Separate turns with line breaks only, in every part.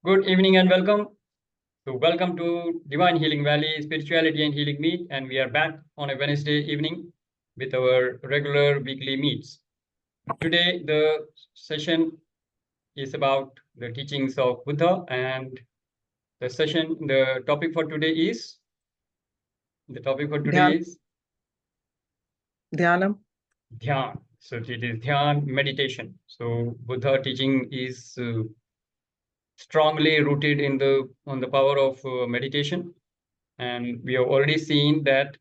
Good evening and welcome. Welcome to Divine Healing Valley Spirituality and Healing Meet, and we are back on a Wednesday evening with our regular weekly meets. Today, the session is about the teachings of Buddha, and the topic for today is
Dhyanam.
Dhyan. So it is Dhyan meditation. So Buddha teaching is strongly rooted on the power of meditation, and we have already seen that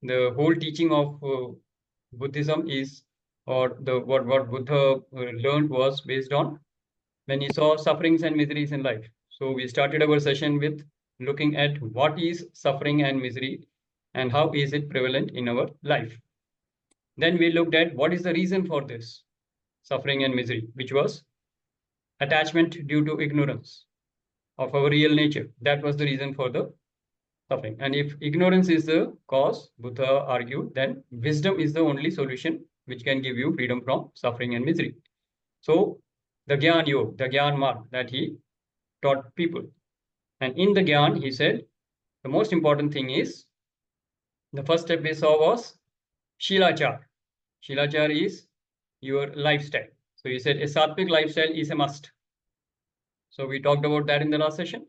the whole teaching of Buddhism is, or what Buddha learned was based on when he saw sufferings and miseries in life. So we started our session with looking at what is suffering and misery and how is it prevalent in our life. Then we looked at what is the reason for this suffering and misery, which was attachment due to ignorance of our real nature. That was the reason for the suffering. And if ignorance is the cause, Buddha argued, then wisdom is the only solution which can give you freedom from suffering and misery. So the Gyan Yoga, the Gyan Marg that he taught people. And in the Gyan, he said, the most important thing is, the first step we saw was Shilachar. Shilachar is your lifestyle. So he said a sattvic lifestyle is a must. So we talked about that in the last session.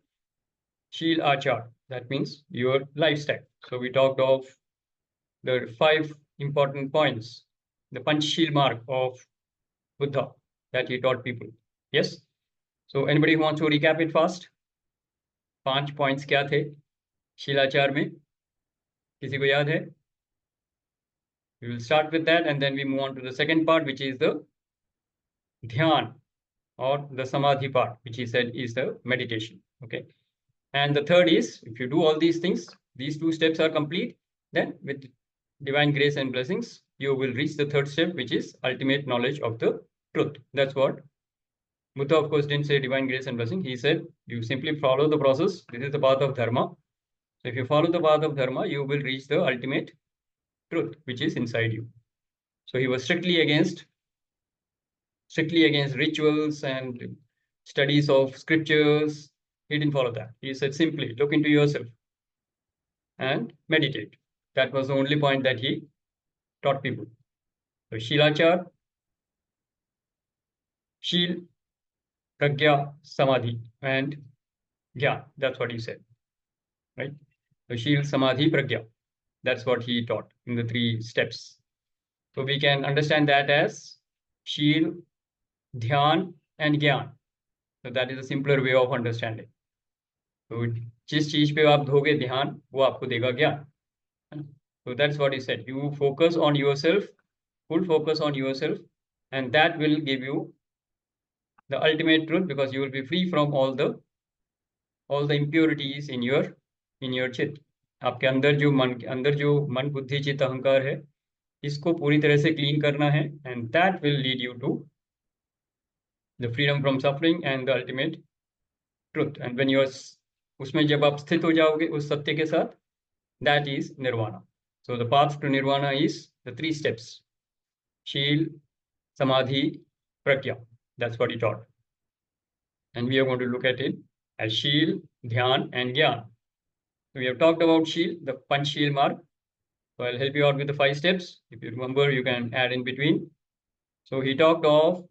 Shil Achar, that means your lifestyle. So we talked of the 5 important points, the Panchshil Marg of Buddha that he taught people. Yes? So anybody who wants to recap it fast? 5 points क्या थे शीलाचार में? किसी को याद है? We will start with that and then we move on to the second part, which is the Dhyan or the Samadhi part, which he said is the meditation. Okay. And the third is, if you do all these things, these 2 steps are complete, then with divine grace and blessings, you will reach the third step, which is ultimate knowledge of the truth. That's what Buddha, of course, didn't say divine grace and blessing. He said, you simply follow the process. This is the path of dharma. So if you follow the path of dharma, you will reach the ultimate truth, which is inside you. So he was strictly against rituals and studies of scriptures. He didn't follow that. He said simply look into yourself and meditate. That was the only point that he taught people. So Shilachar, Shil, Pragya, Samadhi, and Gyan. That's what he said. Right? So Shil, Samadhi, Pragya. That's what he taught in the 3 steps. So we can understand that as Shil, Dhyan, and Gyan. So that is a simpler way of understanding. So जिस चीज पे आप दोगे ध्यान वो आपको देगा ज्ञान. So that's what he said. You focus on yourself, full focus on yourself, and that will give you the ultimate truth, because you will be free from all the impurities in your चित्त. आपके अंदर जो मन बुद्धि चित्त अहंकार है, इसको पूरी तरह से क्लीन करना है, and that will lead you to the freedom from suffering and the ultimate truth. And when you are उसमें जब आप स्थित हो जाओगे उस सत्य के साथ, that is nirvana. So the path to nirvana is the 3 steps: Shil, Samadhi, Pragya. That's what he taught. And we are going to look at it as Shil, Dhyan, and Gyan. So we have talked about Shil, the Panchshil Marg. So I'll help you out with the 5 steps. If you remember, you can add in between. So he talked of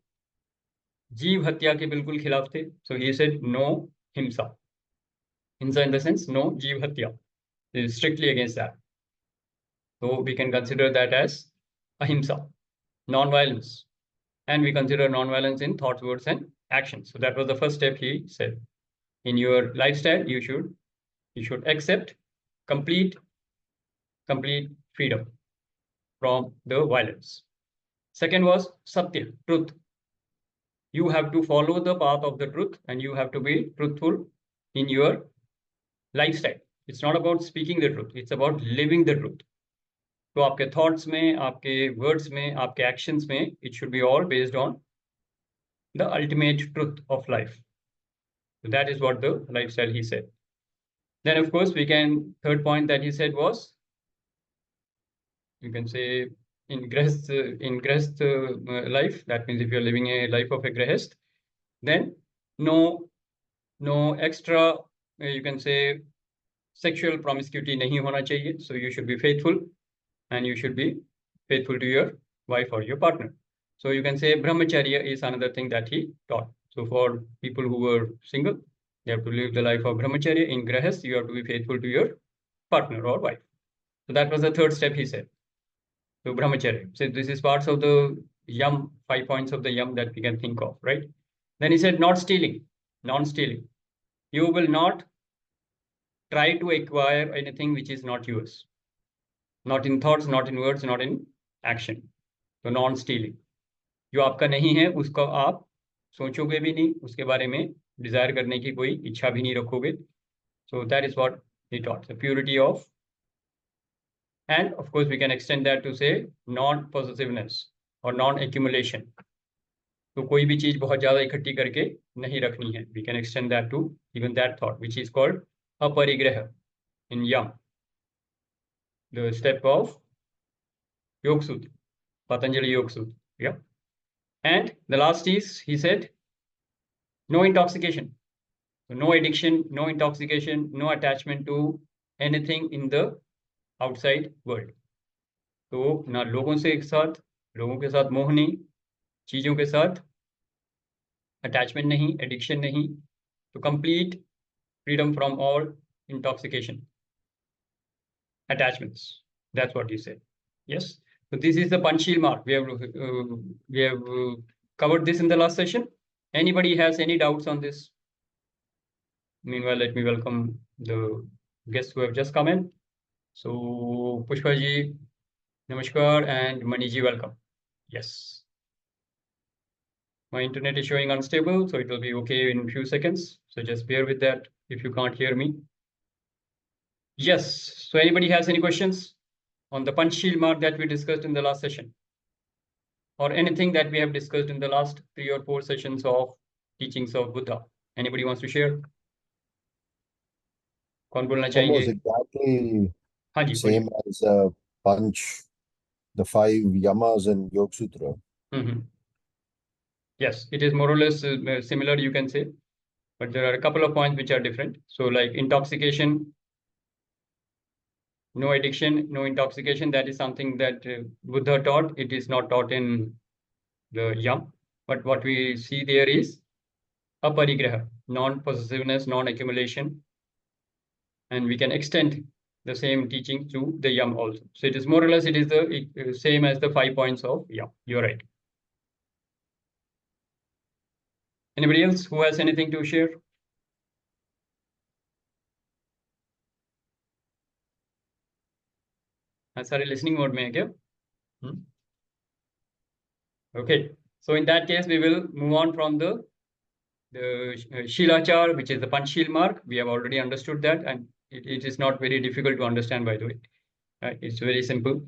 Jeev Hatya ke bilkul khilaf the. So he said no himsa. Himsa in the sense no Jeev Hatya. He is strictly against that. So we can consider that as ahimsa, non-violence. And we consider non-violence in thoughts, words, and actions. So that was the first step he said. In your lifestyle, you should accept complete freedom from the violence. Second was satya, truth. You have to follow the path of the truth and you have to be truthful in your lifestyle. It's not about speaking the truth, it's about living the truth. तो आपके thoughts में, आपके words में, आपके actions में, it should be all based on the ultimate truth of life. So that is what the lifestyle he said. Then of course third point that he said was, you can say in grahast life, that means if you're living a life of a grahast, then no no extra, you can say sexual promiscuity नहीं होना चाहिए. So you should be faithful and you should be faithful to your wife or your partner. So you can say brahmacharya is another thing that he taught. So for people who were single, you have to live the life of brahmacharya. In grahas, you have to be faithful to your partner or wife. So that was the third step he said. So brahmacharya. So this is parts of the yam, 5 points of the yam that we can think of, right? Then he said not stealing, non-stealing. You will not try to acquire anything which is not yours. Not in thoughts, not in words, not in action. So non-stealing. जो आपका नहीं है उसको आप सोचोगे भी नहीं, उसके बारे में डिजायर करने की कोई इच्छा भी नहीं रखोगे. So that is what he taught, the purity of, and of course we can extend that to say non-possessiveness or non-accumulation. तो कोई भी चीज बहुत ज्यादा इकट्ठी करके नहीं रखनी है. We can extend that to even that thought, which is called aparigraha in Yam, the step of Yoga Sutra, Patanjali Yoga Sutra. Yeah. And the last is, he said, no intoxication. So no addiction, no intoxication, no attachment to anything in the outside world. तो ना लोगों से एक साथ, लोगों के साथ मोह नहीं, चीजों के साथ अटैचमेंट नहीं, एडिक्शन नहीं. तो complete freedom from all intoxication, attachments. That's what he said. Yes. So this is the Panchsheel mark. We have covered this in the last session. Anybody has any doubts on this? Meanwhile, let me welcome the guests who have just come in. So Pushpa ji, namaskar, and Mani ji, welcome. Yes. My internet is showing unstable, so it will be okay in a few seconds. So just bear with that if you can't hear me. Yes. So anybody has any questions on the Panchsheel mark that we discussed in the last session, or anything that we have discussed in the last 3 or 4 sessions of teachings of Buddha? Anybody wants to share? कौन बोलना चाहेंगे?
Almost exactly
हाँ जी,
same as Panch, the 5 yamas in Yoga Sutra.
Yes, it is more or less similar, you can say, but there are a couple of points which are different. So like intoxication, no addiction, no intoxication, that is something that Buddha taught. It is not taught in the Yam, but what we see there is aparigraha, non-possessiveness, non-accumulation, and we can extend the same teaching to the Yam also. So it is more or less, it is the same as the 5 points of Yam. You're right. Anybody else who has anything to share? सारे listening mode में है क्या? Okay, so in that case we will move on from the Shilachar, which is the Panchsheel mark. We have already understood that, and it is not very difficult to understand, by the way. It's very simple.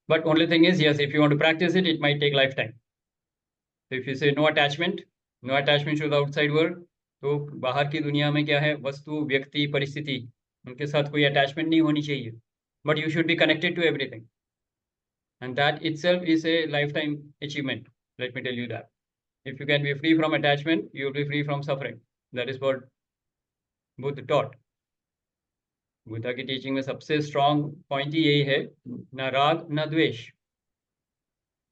But only thing is, yes, if you want to practice it, it might take lifetime. So if you say no attachment to the outside world, तो बाहर की दुनिया में क्या है, वस्तु, व्यक्ति, परिस्थिति, उनके साथ कोई अटैचमेंट नहीं होनी चाहिए. But you should be connected to everything. And that itself is a lifetime achievement. Let me tell you that. If you can be free from attachment, you will be free from suffering. That is what Buddha taught. Buddha की teaching में सबसे strong point ही यही है, ना राग ना द्वेष,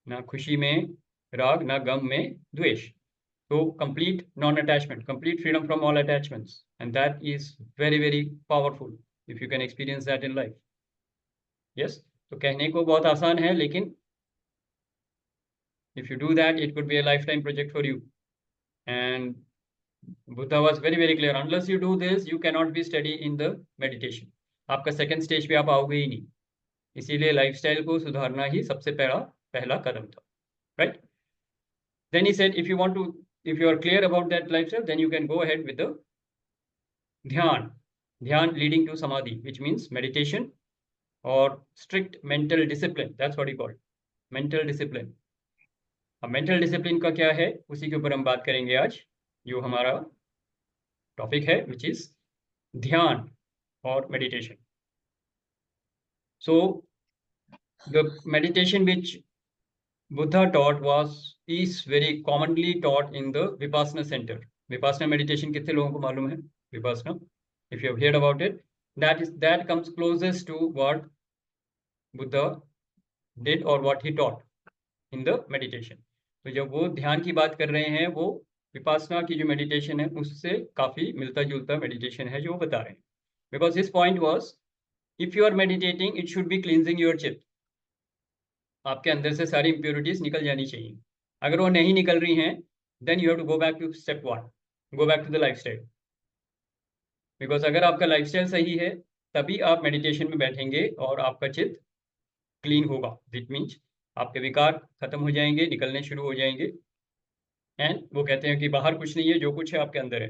ना खुशी में राग ना गम में द्वेष. तो complete non-attachment, complete freedom from all attachments, and that is very very powerful if you can experience that in life. Yes, तो कहने को बहुत आसान है, लेकिन if you do that, it could be a lifetime project for you. And Buddha was very very clear, unless you do this, you cannot be steady in the meditation. आपका second stage पे आप आओगे ही नहीं. इसीलिए lifestyle को सुधारना ही सबसे पहला कदम था, right? Then he said, if you are clear about that lifestyle, then you can go ahead with the dhyan leading to samadhi, which means meditation or strict mental discipline. That's what he called mental discipline. अब mental discipline का क्या है, उसी के ऊपर हम बात करेंगे आज, जो हमारा टॉपिक है, which is ध्यान और meditation. So the meditation which Buddha taught was is very commonly taught in the Vipassana center. Vipassana meditation कितने लोगों को मालूम है? Vipassana, if you have heard about it, that comes closest to what Buddha did or what he taught in the meditation. तो जब वो ध्यान की बात कर रहे हैं, वो विपासना की जो मेडिटेशन है उससे काफी मिलता जुलता मेडिटेशन है जो वो बता रहे हैं. Because his point was, if you are meditating, it should be cleansing your चित्त. आपके अंदर से सारी impurities निकल जानी चाहिए. अगर वो नहीं निकल रही हैं, then you have to go back to step 1, go back to the lifestyle. Because अगर आपका लाइफस्टाइल सही है, तभी आप मेडिटेशन में बैठेंगे और आपका चित्त क्लीन होगा. It means आपके विकार खत्म हो जाएंगे, निकलने शुरू हो जाएंगे. एंड वो कहते हैं कि बाहर कुछ नहीं है, जो कुछ है आपके अंदर है.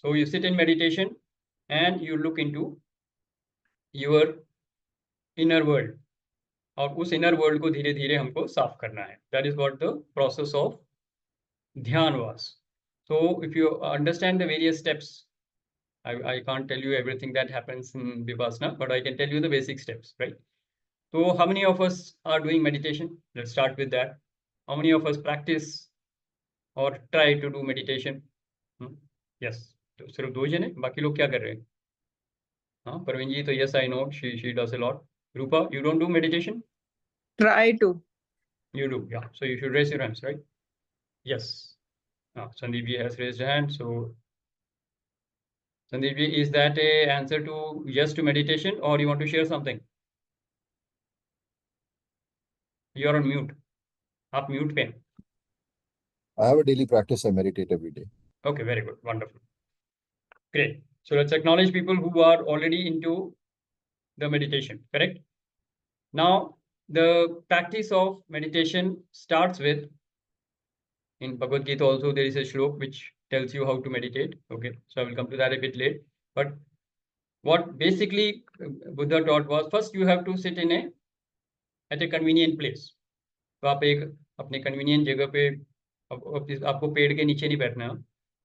So you sit in meditation and you look into your inner world, और उस इनर वर्ल्ड को धीरे धीरे हमको साफ करना है. That is what the process of dhyan was. So if you understand the various steps, I can't tell you everything that happens in Vipassana, but I can tell you the basic steps, right? So how many of us are doing meditation? Let's start with that. How many of us practice or try to do meditation? Yes, तो सिर्फ 2 जने, बाकी लोग क्या कर रहे हैं? हाँ, परवीन जी तो yes I know, she does a lot. Rupa, you don't do meditation?
Try to.
You do, yeah. So you should raise your hands, right? Yes. Sandeep ji has raised a hand. So Sandeep ji, is that a answer to yes to meditation, or you want to share something? You are on mute. आप mute पे हैं.
I have a daily practice. I meditate every day.
Okay, very good, wonderful, great. So let's acknowledge people who are already into the meditation, correct? Now the practice of meditation starts with, in Bhagavad Gita also there is a shlok which tells you how to meditate. Okay, so I will come to that a bit late. But what basically Buddha taught was, first you have to sit at a convenient place. तो आप एक अपने convenient जगह पे, आपको पेड़ के नीचे नहीं बैठना,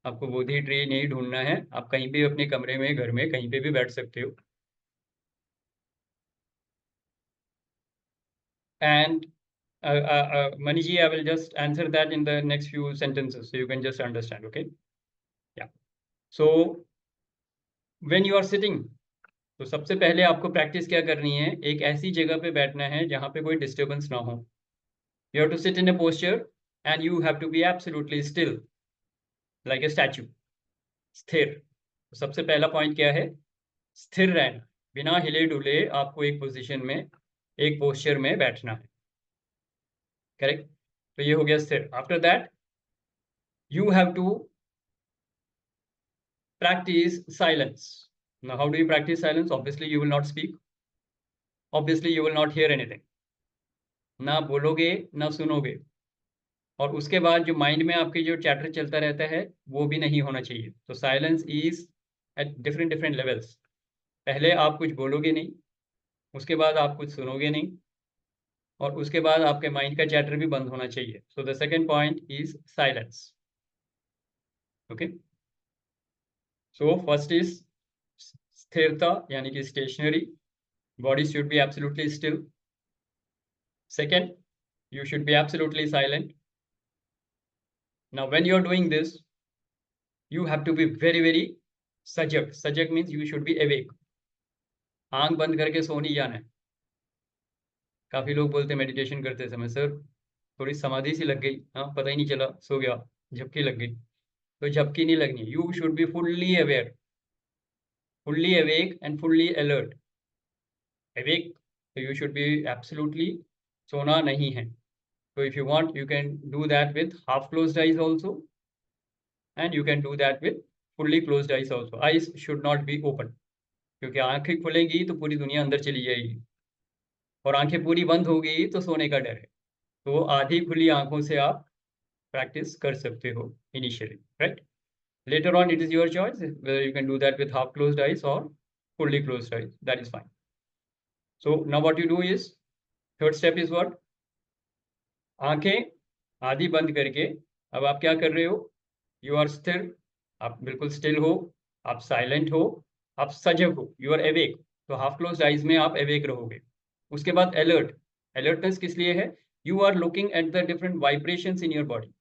आपको बोधि ट्री नहीं ढूंढना है, आप कहीं भी अपने कमरे में, घर में, कहीं पे भी बैठ सकते हो. And Maniji, I will just answer that in the next few sentences, so you can just understand, okay? Yeah. So when you are sitting, तो सबसे पहले आपको प्रैक्टिस क्या करनी है? एक ऐसी जगह पे बैठना है जहाँ पे कोई डिस्टर्बेंस ना हो. You have to sit in a posture and you have to be absolutely still, like a statue. स्थिर. तो सबसे पहला पॉइंट क्या है? स्थिर रहना, बिना हिले डुले आपको एक पोजीशन में, एक पोस्चर में बैठना है. करेक्ट? तो ये हो गया स्थिर. After that you have to practice silence. Now how do you practice silence? Obviously you will not speak, obviously you will not hear anything. ना बोलोगे ना सुनोगे, और उसके बाद जो माइंड में आपके जो चैटर चलता रहता है वो भी नहीं होना चाहिए. तो silence is at different levels. पहले आप कुछ बोलोगे नहीं, उसके बाद आप कुछ सुनोगे नहीं, और उसके बाद आपके माइंड का चैटर भी बंद होना चाहिए. So the second point is silence. Okay, so first is स्थिरता, यानी कि stationary. Body should be absolutely still. Second, you should be absolutely silent. Now when you are doing this, you have to be very sajak. Sajak means you should be awake. आंख बंद करके सो नहीं जाना है. काफी लोग बोलते हैं मेडिटेशन करते समय, सर थोड़ी समाधि सी लग गई, हाँ पता ही नहीं चला, सो गया, झपकी लग गई. तो झपकी नहीं लगनी. You should be fully aware, fully awake and fully alert. Awake, so you should be absolutely, सोना नहीं है. So if you want, you can do that with half closed eyes also, and you can do that with fully closed eyes also. Eyes should not be open, क्योंकि आंखें खुलेंगी तो पूरी दुनिया अंदर चली जाएगी, और आंखें पूरी बंद हो गई तो सोने का डर है. तो आधी खुली आंखों से आप प्रैक्टिस कर सकते हो initially, right? Later on, it is your choice whether you can do that with half closed eyes or fully closed eyes. That is fine. So now what you do is, third step is what? आंखें आधी बंद करके अब आप क्या कर रहे हो? यू आर स्थिर, आप बिल्कुल स्टिल हो, आप साइलेंट हो, आप सजग हो, यू आर अवेक. तो हाफ क्लोज्ड आइज में आप अवेक रहोगे. उसके बाद अलर्ट. अलर्टनेस किस लिए है? you are looking at the different vibrations in your body.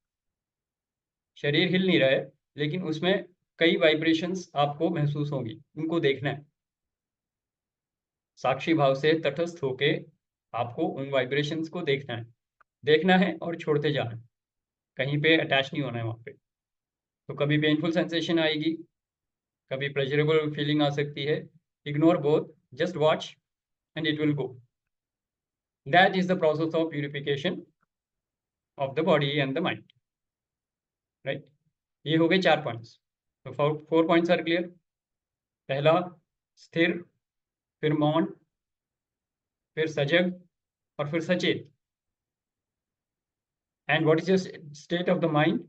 शरीर हिल नहीं रहा है, लेकिन उसमें कई वाइब्रेशंस आपको महसूस होंगी, उनको देखना है। साक्षी भाव से तटस्थ होके आपको उन वाइब्रेशंस को देखना है और छोड़ते जाना है। कहीं पे अटैच नहीं होना है वहां पे। तो कभी पेनफुल सेंसेशन आएगी, कभी प्लेजरेबल फीलिंग आ सकती है। Ignore both, just watch and it will go. That is the process of purification of the body and the mind, right. ये हो गए 4 पॉइंट्स। तो 4 पॉइंट्स आर क्लियर। पहला स्थिर, फिर मौन, फिर सजग और फिर सचेत। And what is your state of the mind?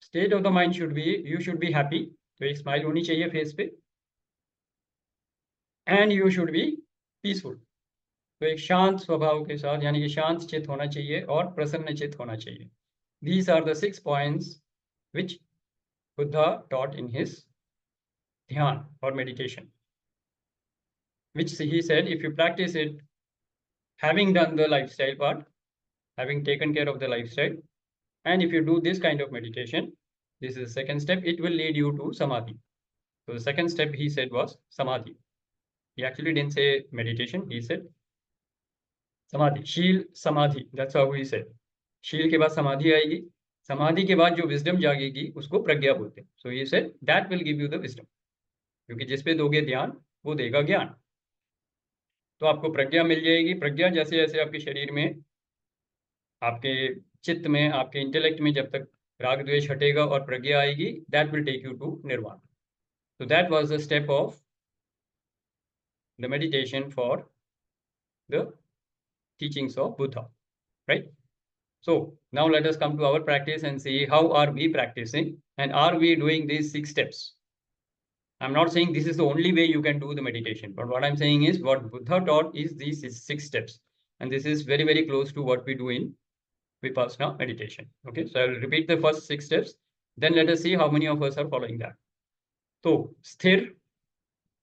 State of the mind should be, you should be happy, तो एक स्माइल होनी चाहिए फेस पे। And you should be peaceful, तो एक शांत स्वभाव के साथ, यानी कि शांत चित होना चाहिए और प्रसन्न चित होना चाहिए। These are the 6 points which Buddha taught in his dhyan or meditation, which he said if you practice it, having done the lifestyle part, having taken care of the lifestyle, and if you do this kind of meditation, this is the second step, it will lead you to samadhi. So the second step he said was samadhi. He actually didn't say meditation, he said samadhi, शील समाधि, that's how he said. शील के बाद समाधि आएगी, समाधि के बाद जो विजडम जागेगी उसको प्रज्ञा बोलते हैं। So he said that will give you the wisdom, क्योंकि जिस पे दोगे ध्यान वो देगा ज्ञान। तो आपको प्रज्ञा मिल जाएगी। प्रज्ञा जैसे जैसे आपके शरीर में, आपके चित्त में, आपके इंटेलेक्ट में जब तक राग द्वेष हटेगा और प्रज्ञा आएगी, that will take you to nirvana. So that was the step of the meditation for the teachings of Buddha, right? So now let us come to our practice and see how are we practicing and are we doing these 6 steps. I'm not saying this is the only way you can do the meditation, but what I'm saying is what Buddha taught is these 6 steps, and this is very, very close to what we do in Vipassana meditation. Okay, so I'll repeat the first 6 steps, then let us see how many of us are following that. So sthir,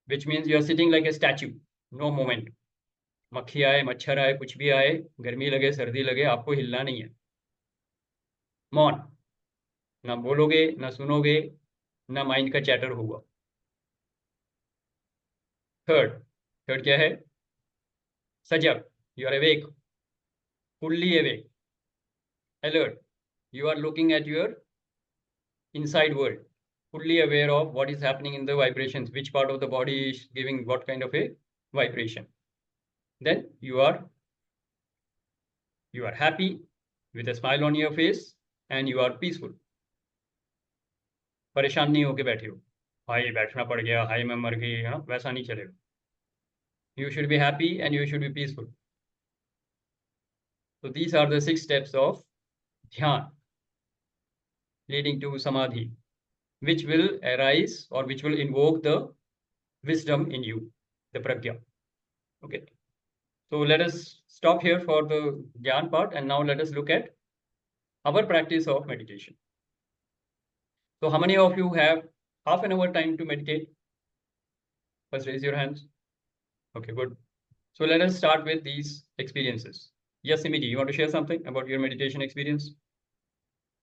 which means you are sitting like a statue, no movement. मक्खी आए, मच्छर आए, कुछ भी आए, गर्मी लगे, सर्दी लगे, आपको हिलना नहीं है। मौन, ना बोलोगे, ना सुनोगे, ना माइंड का चैटर होगा। थर्ड क्या है? सजग, you are awake, fully awake. Alert, you are looking at your inside world, fully aware of what is happening in the vibrations, which part of the body is giving what kind of a vibration. Then you are happy with a smile on your face and you are peaceful. परेशान नहीं होके बैठे हो, हाय बैठना पड़ गया, हाय मैं मर गई, है ना, वैसा नहीं चलेगा। You should be happy and you should be peaceful. So these are the 6 steps of dhyan leading to samadhi, which will arise or which will invoke the wisdom in you, the pragya. Okay, so let us stop here for the dhyan part, and now let us look at our practice of meditation. So how many of you have half an hour time to meditate? First raise your hands. Okay, good. So let us start with these experiences. Yes, Simiji, you want to share something about your meditation experience?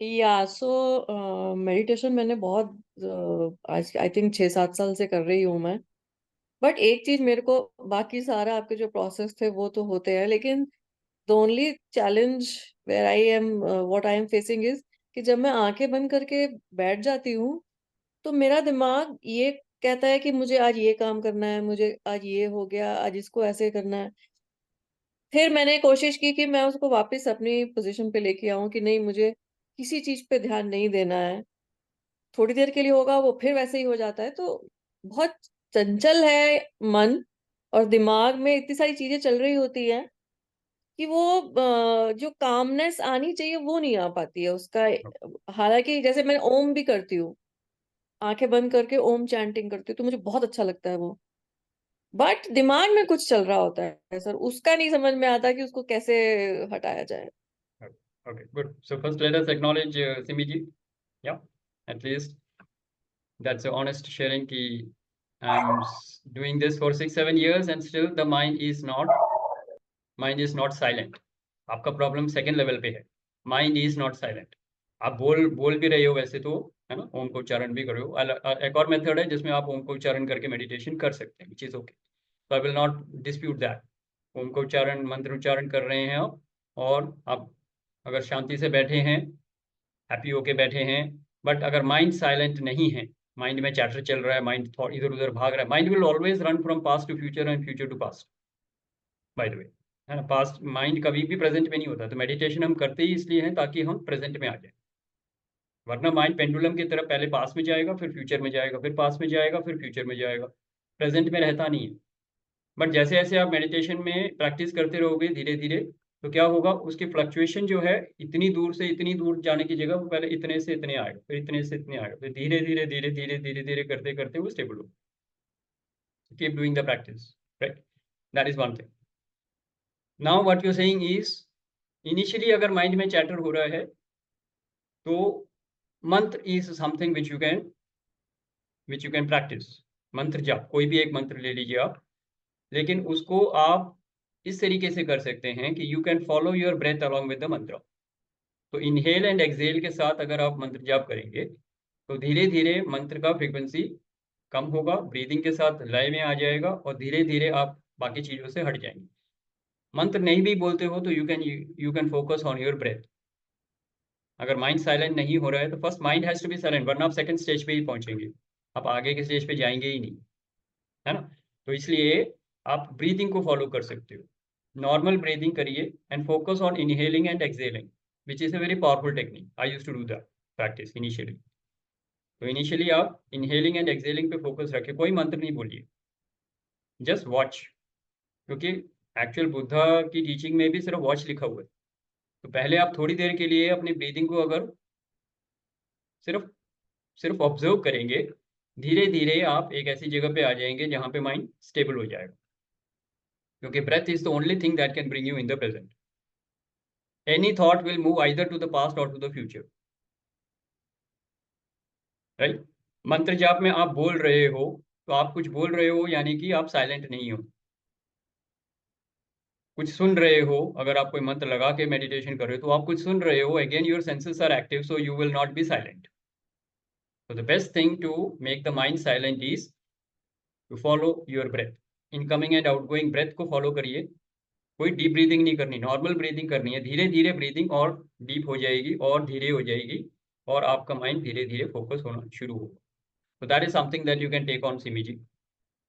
So meditation मैंने बहुत आज I think 6-7 साल से कर रही हूँ मैं। But एक चीज मेरे को, बाकी सारा आपके जो प्रोसेस थे वो तो होते हैं, लेकिन the only challenge where I am what I am facing is कि जब मैं आंखें बंद करके बैठ जाती हूँ तो मेरा दिमाग ये कहता है कि मुझे आज ये काम करना है, मुझे आज ये हो गया, आज इसको ऐसे करना है। फिर मैंने कोशिश की कि मैं उसको वापस अपनी पोजीशन पे लेके आऊं कि नहीं, मुझे किसी चीज पे ध्यान नहीं देना है। थोड़ी देर के लिए होगा, वो फिर वैसे ही हो जाता है। तो बहुत चंचल है मन, और दिमाग में इतनी सारी चीजें चल रही होती हैं कि वो जो कामनेस आनी चाहिए वो नहीं आ पाती है उसका। हालांकि जैसे मैं ओम भी करती हूँ, आंखें बंद करके ओम चैंटिंग करती हूँ, तो मुझे बहुत अच्छा लगता है वो। बट दिमाग में कुछ चल रहा होता है सर, उसका नहीं समझ में आता कि उसको कैसे हटाया जाए।
Okay, good. So first let us acknowledge Simiji. Yeah, at least that's an honest sharing ki I'm doing this for 6-7 years and still the mind is not silent. आपका प्रॉब्लम सेकंड लेवल पे है, mind is not silent. आप बोल भी रहे हो वैसे तो, है ना, ओम का उच्चारण भी कर रहे हो। एक और मेथड है जिसमें आप ओम का उच्चारण करके मेडिटेशन कर सकते हैं, विच इज ओके, तो I will not dispute that. Om का उच्चारण, मंत्र उच्चारण कर रहे हैं आप, और आप अगर शांति से बैठे हैं, हैप्पी होके बैठे हैं, बट अगर माइंड साइलेंट नहीं है, माइंड में चैटर चल रहा है, माइंड इधर उधर भाग रहा है, mind will always run from past to future and future to past, by the way, है ना। पास्ट माइंड कभी भी प्रेजेंट में नहीं होता, तो मेडिटेशन हम करते ही इसलिए हैं ताकि हम प्रेजेंट में आ जाए, वरना माइंड पेंडुलम की तरह पहले पास में जाएगा, फिर फ्यूचर में जाएगा, फिर पास में जाएगा, फिर फ्यूचर में जाएगा, प्रेजेंट में रहता नहीं है। बट जैसे जैसे आप मेडिटेशन में प्रैक्टिस करते रहोगे धीरे धीरे, तो क्या होगा, उसकी फ्लक्चुएशन जो है, इतनी दूर से इतनी दूर जाने की जगह वो पहले इतने से इतने आएगा, फिर इतने से इतने आएगा, फिर धीरे धीरे धीरे धीरे धीरे धीरे करते करते वो स्टेबल हो। Keep doing the practice, right, that is one thing. Now what you saying is, initially अगर माइंड में चैटर हो रहा है, तो मंत्र is something which you can practice. मंत्र जाप, कोई भी एक मंत्र ले लीजिए आप, लेकिन उसको आप इस तरीके से कर सकते हैं कि you can follow your breath along with the mantra. तो इनहेल एंड एक्सहेल के साथ अगर आप मंत्र जाप करेंगे, तो धीरे धीरे मंत्र का फ्रीक्वेंसी कम होगा, ब्रीदिंग के साथ लय में आ जाएगा, और धीरे धीरे आप बाकी चीज़ों से हट जाएंगे। मंत्र नहीं भी बोलते हो तो you can focus on your breath. अगर माइंड साइलेंट नहीं हो रहा है तो first mind has to be silent, वरना आप सेकंड स्टेज पे ही पहुंचेंगे, आप आगे के स्टेज पे जाएंगे ही नहीं, है ना। तो इसलिए आप ब्रीदिंग को फॉलो कर सकते हो, नॉर्मल ब्रीदिंग करिए and focus on inhaling and exhaling, which is a very powerful technique. I used to do that practice initially. तो इनिशियली आप इनहेलिंग एंड एक्सहेलिंग पे फोकस रखिए, कोई मंत्र नहीं बोलिए, जस्ट वॉच, क्योंकि एक्चुअल बुद्धा की टीचिंग में भी सिर्फ वॉच लिखा हुआ है। तो पहले आप थोड़ी देर के लिए अपनी ब्रीदिंग को अगर सिर्फ सिर्फ ऑब्जर्व करेंगे, धीरे धीरे आप एक ऐसी जगह पे आ जाएंगे जहां पे माइंड स्टेबल हो जाएगा, क्योंकि breath is the only thing that can bring you in the present. Any thought will move either to the past or to the future, right. मंत्र जाप में आप बोल रहे हो, तो आप कुछ बोल रहे हो यानी कि आप साइलेंट नहीं हो। कुछ सुन रहे हो, अगर आप कोई मंत्र लगा के मेडिटेशन कर रहे हो तो आप कुछ सुन रहे हो, again your senses are active, so you will not be silent. So the best thing to make the mind silent is to follow your breath. Incoming and outgoing breath को फॉलो करिए, कोई डीप ब्रीदिंग नहीं करनी, normal breathing करनी है। धीरे धीरे breathing और डीप हो जाएगी और धीरे हो जाएगी, और आपका माइंड धीरे धीरे फोकस होना शुरू होगा। So that is something that you can take on, Simiji.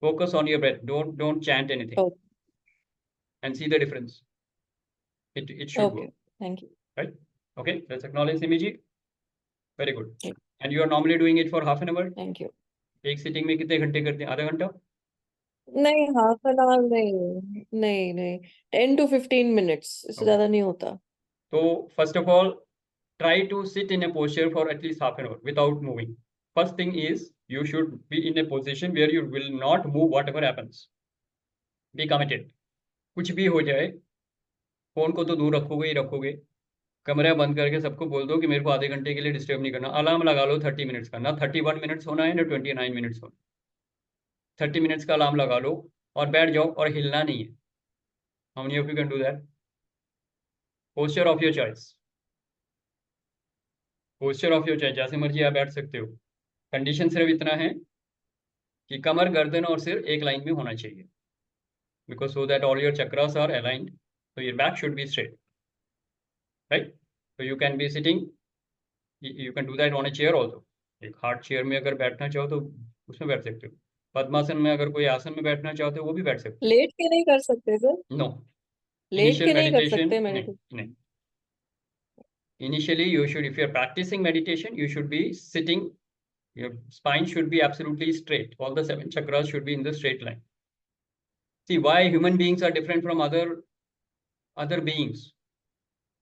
Focus on your breath. Don't chant anything,
Okay.
and see the difference. It should
Okay.
work,
Thank you.
right? Okay, let's acknowledge Simiji. Very good.
Okay.
And you are normally doing it for half an hour.
Thank you.
एक sitting में कितने घंटे करते हैं? आधा घंटा?
नहीं, half an hour नहीं, नहीं नहीं, 10 to 15 minutes, इससे
Okay.
ज्यादा नहीं होता।
So first of all, try to sit in a posture for at least half an hour without moving. First thing is you should be in a position where you will not move whatever happens. Be committed. कुछ भी हो जाए, phone को तो दूर रखोगे ही रखोगे, कमरा बंद करके सबको बोल दो कि मेरे को आधे घंटे के लिए डिस्टर्ब नहीं करना। अलार्म लगा लो 30 मिनट्स का, ना 31 मिनट्स होना है ना 29 मिनट्स होना, 30 मिनट्स का अलार्म लगा लो और बैठ जाओ, और हिलना नहीं है। How many of you can do that? Posture of your choice, posture of your choice, जैसे मर्जी आप बैठ सकते हो। कंडीशन सिर्फ इतना है कि कमर, गर्दन और सिर एक लाइन में होना चाहिए, because so that all your chakras are aligned, so your back should be straight, right? So you can be sitting, you can do that on a chair also. एक हार्ड चेयर में अगर बैठना चाहो तो उसमें बैठ सकते हो। पद्मासन में अगर कोई आसन में बैठना चाहते हो वो भी बैठ सकते
लेट के नहीं कर सकते सर?
हो। नो,
लेट
इनिशियल
के नहीं कर
मेडिटेशन
सकते
नहीं,
मेडिटेशन?
नहीं। Initially you should, if you are practicing meditation, you should be sitting, your spine should be absolutely straight, all the 7 chakras should be in the straight line. See why human beings are different from other beings.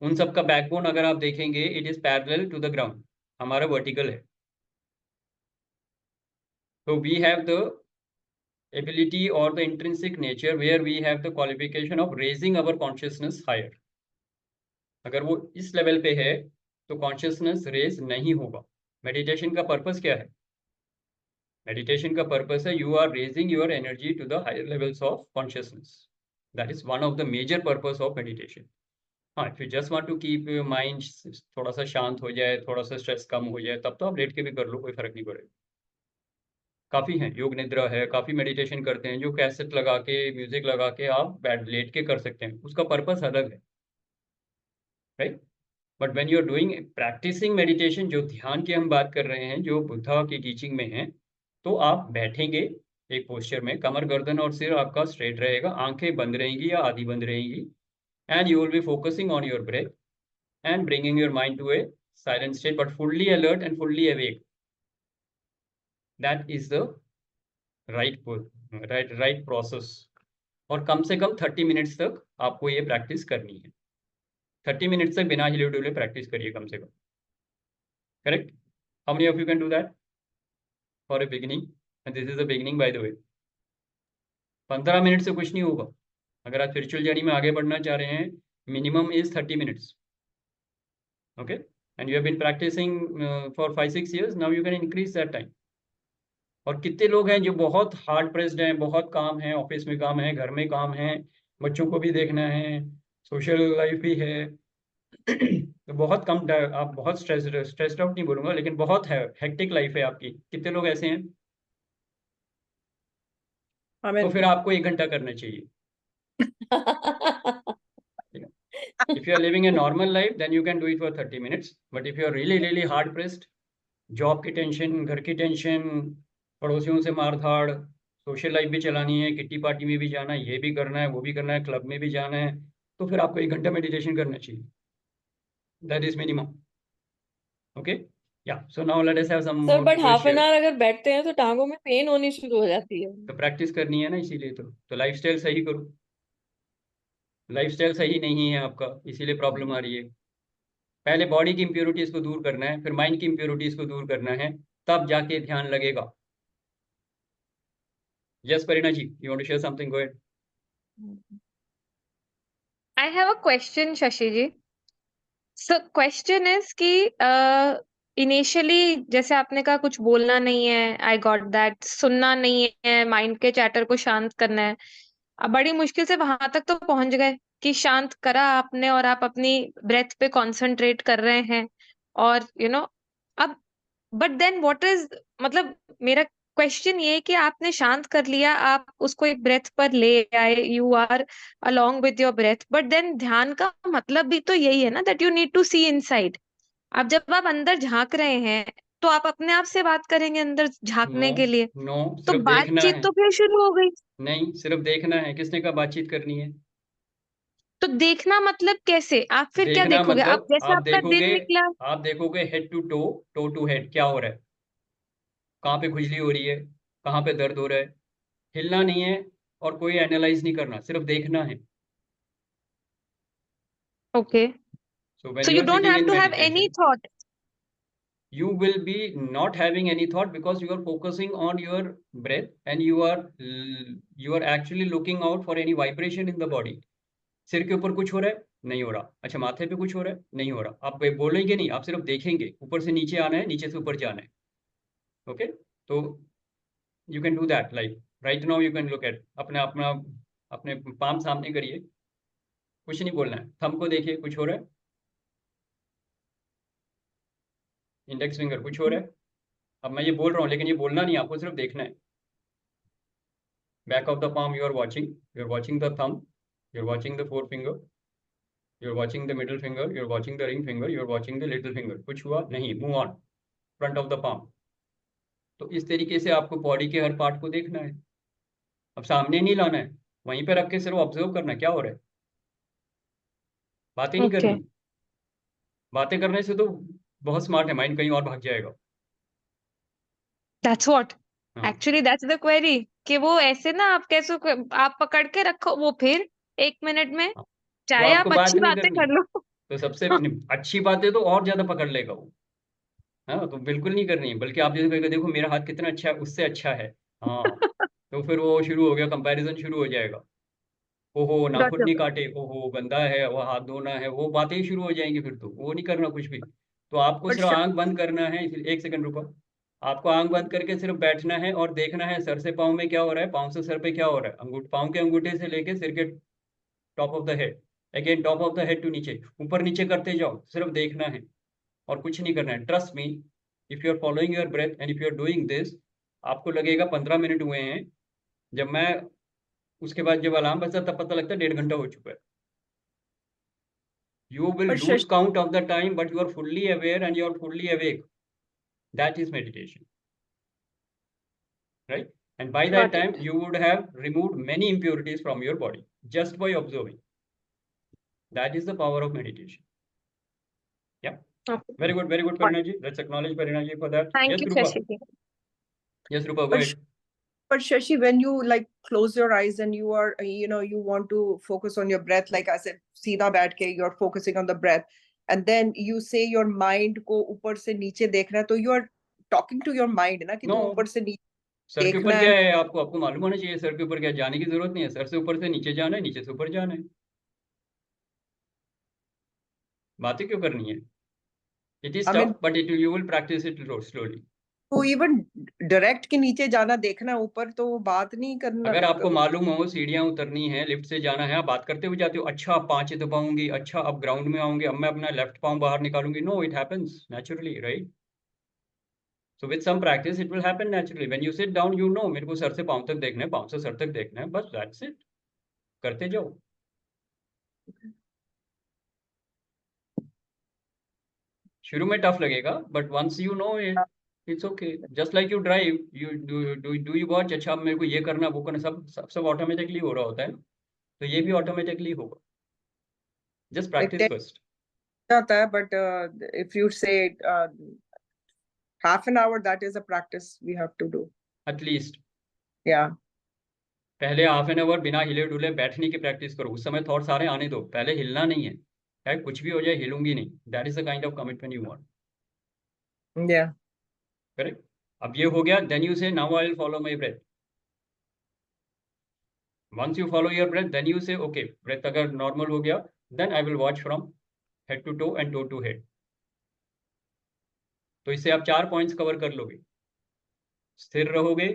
उन सब का backbone अगर आप देखेंगे, it is parallel to the ground, हमारा vertical है। तो we have the ability और the intrinsic nature where we have the qualification of raising our consciousness higher. अगर वो इस लेवल पे है तो कॉन्शियसनेस रेज नहीं होगा। मेडिटेशन का पर्पस क्या है? मेडिटेशन का पर्पस है you are raising your energy to the higher levels of consciousness. That is one of the major purpose of meditation. हाँ, if you just want to keep your mind थोड़ा सा शांत हो जाए, थोड़ा सा स्ट्रेस कम हो जाए, तब तो आप लेट के भी कर लो, कोई फर्क नहीं पड़ेगा। काफी हैं, योग निद्रा है, काफी मेडिटेशन करते हैं जो कैसेट लगा के, म्यूजिक लगा के आप बैठ लेट के कर सकते हैं, उसका पर्पस अलग है, right. But when you are doing practising meditation, जो ध्यान की हम बात कर रहे हैं, जो बुद्धा की टीचिंग में है, तो आप बैठेंगे एक पोस्चर में, कमर गर्दन और सिर आपका स्ट्रेट रहेगा, आंखें बंद रहेंगी या आधी बंद रहेंगी, and you will be focusing on your breath and bringing your mind to a silent state but fully alert and fully awake. That is the right process. और कम से कम 30 मिनट्स तक आपको ये प्रैक्टिस करनी है। 30 मिनट्स तक बिना हिले डुले प्रैक्टिस करिए कम से कम, correct. How many of you can do that for a beginning? And this is the beginning by the way. 15 minute से कुछ नहीं होगा। अगर आप स्पिरिचुअल जर्नी में आगे बढ़ना चाह रहे हैं, minimum is 30 minutes, okay, and you have been practicing for 5-6 years, now you can increase that time. और कितने लोग हैं जो बहुत हार्ड प्रेस्ड हैं, बहुत काम है, ऑफिस में काम है, घर में काम है, बच्चों को भी देखना है, सोशल लाइफ भी है तो बहुत कम आप बहुत स्ट्रेस्ड आउट नहीं बोलूंगा, लेकिन बहुत है, हेक्टिक लाइफ है आपकी। कितने लोग ऐसे हैं? तो फिर आपको 1 घंटा करना चाहिए। If you are living a normal life, then you can do it for 30 minutes. But if you are really hard pressed, job की टेंशन, घर की टेंशन, पड़ोसियों से मारधाड़, सोशल लाइफ भी चलानी है, किट्टी पार्टी में भी जाना है, ये भी करना है, वो भी करना है, क्लब में भी जाना है, तो फिर आपको 1 घंटा मेडिटेशन करना चाहिए। That is minimum, okay. या so now let us have some
sir,
more
but half an
question.
Hour अगर बैठते हैं तो टांगों में पेन होनी शुरू हो जाती है।
तो प्रैक्टिस करनी है ना, इसीलिए तो लाइफस्टाइल सही करो। लाइफस्टाइल सही नहीं है आपका, इसीलिए प्रॉब्लम आ रही है। पहले बॉडी की इम्प्योरिटीज को दूर करना है, फिर माइंड की इम्प्योरिटीज को दूर करना है, तब जाके ध्यान लगेगा। Yes, Parina ji, you want to share something? Go ahead.
I have a question, Shashi ji. So question is कि इनिशियली जैसे आपने कहा कुछ बोलना नहीं है, आई गॉट दैट, सुनना नहीं है, माइंड के चैटर को शांत करना है। अब बड़ी मुश्किल से वहां तक तो पहुंच गए कि शांत करा आपने और आप अपनी ब्रेथ पे कंसंट्रेट कर रहे हैं और अब बट देन व्हाट इज, मतलब मेरा क्वेश्चन ये है कि आपने शांत कर लिया, आप उसको एक ब्रेथ पर ले आए, you are along with your breath, but then ध्यान का मतलब भी तो यही है ना, that you need to see inside. अब जब आप अंदर झांक रहे हैं तो आप अपने आप से बात करेंगे अंदर झांकने
नो
के लिए,
नो,
तो
सिर्फ देखना
बातचीत
है।
तो फिर शुरू हो गई।
नहीं, सिर्फ देखना है। किसने कहा बातचीत करनी है?
तो देखना मतलब कैसे? आप फिर क्या
देखना
देखोगे? अब
मतलब
जैसे आपका दिन निकला,
आप देखोगे head to toe, toe to head, क्या हो रहा है, कहाँ पे खुजली हो रही है, कहाँ पे दर्द हो रहा है। हिलना नहीं है और कोई एनालाइज नहीं करना, सिर्फ देखना है।
Okay,
so when
so
you
you
are
don't
sitting
have
in
to have any
meditation,
thought.
you will be not having any thought because you are focusing on your breath and you are actually looking out for any vibration in the body. सिर के ऊपर कुछ हो रहा है? नहीं हो रहा। अच्छा, माथे पे कुछ हो रहा है? नहीं हो रहा। आप बोलेंगे नहीं, आप सिर्फ देखेंगे, ऊपर से नीचे आना है, नीचे से ऊपर जाना है, ओके। तो you can do that, like right now you can look at अपने अपना अपने पाम सामने करिए, कुछ नहीं बोलना है, थंब को देखिए, कुछ हो रहा है, इंडेक्स फिंगर कुछ हो रहा है। अब मैं ये बोल रहा हूँ लेकिन ये बोलना नहीं, आपको सिर्फ देखना है। Back of the palm you are watching the thumb, you're watching the forefinger, you're watching the middle finger, you're watching the ring finger, you're watching the little finger। कुछ हुआ नहीं, move on, front of the palm। तो इस तरीके से आपको body के हर part को देखना है। अब सामने नहीं लाना है, वहीं पे रख के सिर्फ ऑब्जर्व करना है क्या हो रहा है, बातें नहीं
ओके,
करनी। बातें करने से तो बहुत स्मार्ट है माइंड, कहीं और भाग जाएगा।
दैट्स व्हाट,
हाँ,
एक्चुअली दैट्स द क्वेरी, कि वो ऐसे ना आप कैसे, आप पकड़ के रखो वो फिर 1 मिनट में,
हाँ। तो
चाहे
आपको
आप
बात
अच्छी
नहीं
बातें
करनी,
कर लो।
तो सबसे अच्छी बातें तो और ज्यादा पकड़ लेगा वो। हाँ, तो बिल्कुल नहीं करनी है, बल्कि आप जैसे कहेंगे देखो मेरा हाथ कितना अच्छा है, उससे अच्छा है। हाँ, तो फिर वो शुरू हो गया, कंपैरिजन शुरू हो जाएगा। ओहो नाखून
गॉट
नहीं काटे, ओहो गंदा है, वो हाथ धोना है, वो बातें ही शुरू हो जाएंगी, फिर तो वो नहीं करना कुछ भी। तो आपको
बट
सिर्फ आंख बंद करना है, 1 सेकंड रुको। आपको आंख बंद करके सिर्फ बैठना है और देखना है सर से पाँव में क्या हो रहा है, पाँव से सर पे क्या हो रहा है, पाँव के अंगूठे से लेके सिर के top of the head, again top of the head to नीचे, ऊपर नीचे करते जाओ, सिर्फ देखना है और कुछ नहीं करना है। Trust me, if you are following your breath and if you are doing this, आपको लगेगा 15 मिनट हुए हैं। जब मैं उसके बाद जब अलार्म बजता तब पता लगता है 1.5 घंटा हो चुका है। You will
पर
lose
Shashi,
count of the time, but you are fully aware and you are fully awake. That is meditation, right? And by that
Got it.
time, you would have removed many impurities from your body just by observing. That is the power of meditation. Yeah.
Okay.
Very good, Parina ji. Let's acknowledge Parina ji for that.
Thank
Yes,
you,
Rupa.
Shashi ji.
Yes, Rupa, go
But
ahead.
But Shashi, when you like close your eyes and you are, you want to focus on your breath, like I said, सीधा बैठ के you're focusing on the breath, and then you say your mind को ऊपर से नीचे देखना है, तो you are talking to your mind ना कि
No.
तू ऊपर से नीचे
सर के
देखना
ऊपर क्या
है।
है, आपको मालूम होना चाहिए सर के ऊपर क्या, जाने की जरूरत नहीं है। सर से ऊपर से नीचे जाना है, नीचे से ऊपर जाना है। बातें क्यों करनी है? It is
I mean,
tough, but you will practice it slowly.
तो इवन डायरेक्ट के नीचे जाना देखना है ऊपर, तो वो बात नहीं करना।
अगर आपको मालूम हो सीढ़ियां उतरनी है, लिफ्ट से जाना है, आप बात करते हुए जाते हो, अच्छा 5 दबाऊंगी, अच्छा अब ग्राउंड में आऊंगी, अब मैं अपना लेफ्ट पाँव बाहर निकालूंगी। No, it happens naturally, right? So with some practice it will happen naturally. When you sit down, you know मेरे को सर से पाँव तक देखना है, पाँव से सर तक देखना है, बस दैट्स इट। करते जाओ। शुरू में टफ लगेगा, but once you know it, it's okay. Just like you drive, you do you watch, अच्छा मेरे को ये करना, वो करना, सब ऑटोमेटिकली हो रहा होता है ना, तो ये भी ऑटोमेटिकली होगा। Just practice first.
जाता है, but if you say half an hour, that is a practice we have to do.
At least.
Yeah.
पहले हाफ एन आवर बिना हिले डुले बैठने की प्रैक्टिस करो। उस समय थॉट सारे आने दो, पहले हिलना नहीं है। चाहे कुछ भी हो जाए, हिलूंगी नहीं। That is the kind of commitment you want.
Yeah.
Correct. अब ये हो गया, then you say now I will follow my breath. Once you follow your breath, then you say okay, breath अगर नॉर्मल हो गया, then I will watch from head to toe and toe to head. तो इससे आप 4 points cover कर लोगे। स्थिर रहोगे,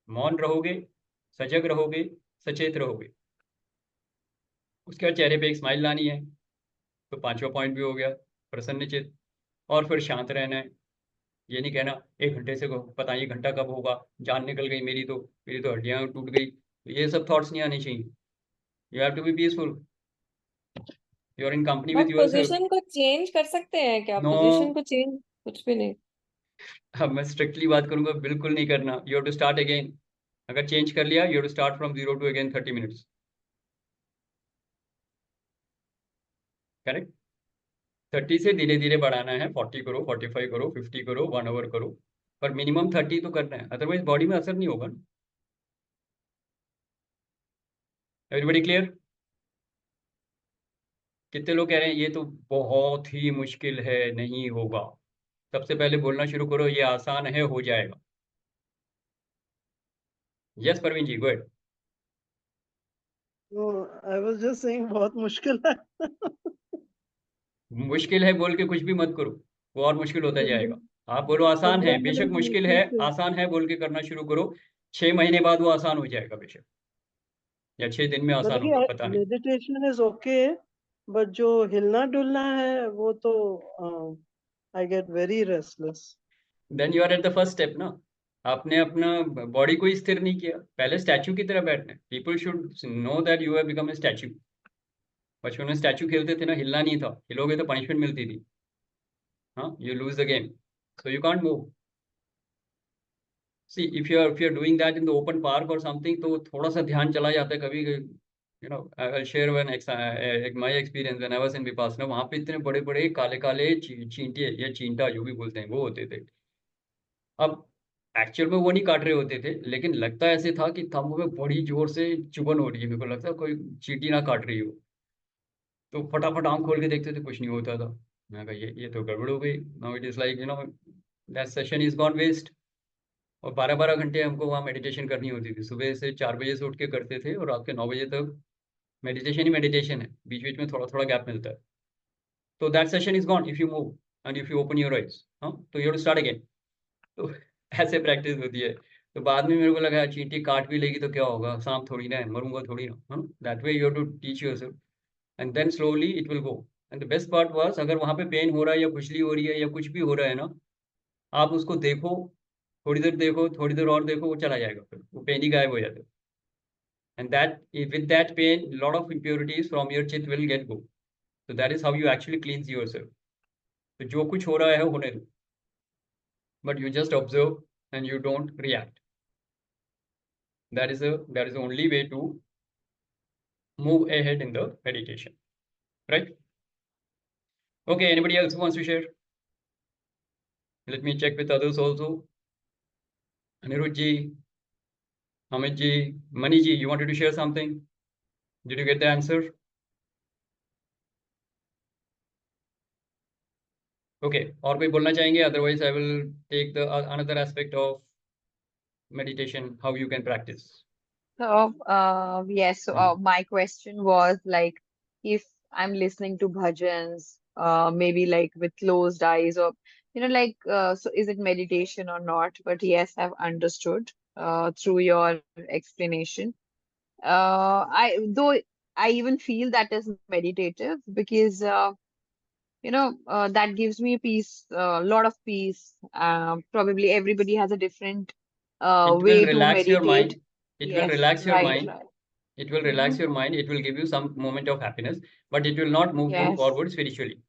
मौन रहोगे, सजग रहोगे, सचेत रहोगे। उसके बाद चेहरे पे एक स्माइल लानी है, तो 5वां पॉइंट भी हो गया, प्रसन्नचित। और फिर शांत रहना है। ये नहीं कहना 1 घंटे से पता नहीं घंटा कब होगा, जान निकल गई मेरी तो हड्डियां टूट गई। ये सब थॉट्स नहीं आने चाहिए। You have to be peaceful. You are in company with
आप
योरसेल्फ।
पोजीशन को चेंज कर सकते हैं क्या?
नो।
पोजीशन को चेंज कुछ भी नहीं।
अब मैं स्ट्रिक्टली बात करूंगा, बिल्कुल नहीं करना। You have to start again. अगर चेंज कर लिया, you have to start from 0 to again 30 minutes. Correct. 30 से धीरे धीरे बढ़ाना है। 40 करो, 45 करो, 50 करो, 1 आवर करो, पर मिनिमम 30 तो करना है, अदरवाइज बॉडी में असर नहीं होगा। Everybody clear? कितने लोग कह रहे हैं ये तो बहुत ही मुश्किल है, नहीं होगा? सबसे पहले बोलना शुरू करो, ये आसान है, हो जाएगा। Yes Parveen ji, good.
I was just saying बहुत मुश्किल है।
मुश्किल है बोल के कुछ भी मत करो, वो और मुश्किल होता जाएगा। आप बोलो आसान है, बेशक मुश्किल है, आसान है बोल के करना शुरू करो। 6 महीने बाद वो आसान हो जाएगा बेशक, या 6 दिन में आसान होगा, पता नहीं।
मेडिटेशन इज ओके, बट जो हिलना डुलना है वो तो I get very restless.
Then you are at the first step ना। आपने अपना बॉडी को ही स्थिर नहीं किया। पहले स्टैचू की तरह बैठना है। People should know that you have become a statue. बचपन में स्टैचू खेलते थे ना, हिलना नहीं था। हिलोगे तो पनिशमेंट मिलती थी। हाँ, you lose the game, so you can't move. See, if you're doing that in the open park or something, तो थोड़ा सा ध्यान चला जाता है कभी। I'll share my experience when I was in Vipassana. वहाँ पे इतने बड़े बड़े काले काले चींटे या चींटा जो भी बोलते हैं, वो होते थे। अब एक्चुअल में वो नहीं काट रहे होते थे, लेकिन लगता ऐसे था कि थंब में बड़ी जोर से चुभन हो रही है। मेरे को लगता कोई चींटी ना काट रही हो, तो फटाफट आंख खोल के देखते थे, कुछ नहीं होता था। मैं कहा ये तो गड़बड़ हो गई। Now it is like that session is gone waste. और 12-12 घंटे हमको वहाँ मेडिटेशन करनी होती थी। सुबह से 4 बजे से उठ के करते थे, और रात के 9 बजे तक मेडिटेशन ही मेडिटेशन है। बीच बीच में थोड़ा थोड़ा गैप मिलता है। तो that session is gone if you move and if you open your eyes. हाँ, तो यू टू स्टार्ट अगेन। तो ऐसे प्रैक्टिस होती है। तो बाद में मेरे को लगा चींटी काट भी लेगी तो क्या होगा, सांप थोड़ी ना है, मरूंगा थोड़ी ना। That way you to teach yourself and then slowly it will go. And the best part was, अगर वहाँ पे पेन हो रहा है या खुजली हो रही है या कुछ भी हो रहा है ना, आप उसको देखो, थोड़ी देर देखो, थोड़ी देर और देखो, वो चला जाएगा, फिर वो पेन ही गायब हो जाता है. And that with that pain, lot of impurities from your chit will get go. So that is how you actually cleanse yourself. तो जो कुछ हो रहा है होने दो, but you just observe and you don't react. That is the only way to move ahead in the meditation, right? Okay, anybody else who wants to share? Let me check with others also. Anirudh ji, Amit ji, Mani ji, you wanted to share something? Did you get the answer? Okay, और कोई बोलना चाहेंगे? Otherwise, I will take the another aspect of meditation, how you can practice.
So, yes, so my question was like, if I'm listening to bhajans, maybe like with closed eyes, or like, so is it meditation or not? But yes, I've understood through your explanation. Though I even feel that is meditative because that gives me peace, a lot of peace. Probably everybody has a different
It will
way to
relax your mind.
meditate.
It will
Yes,
relax your
right,
mind.
right.
It will relax your mind. It will give you some moment of happiness, but it will not move you
Yes.
forward spiritually.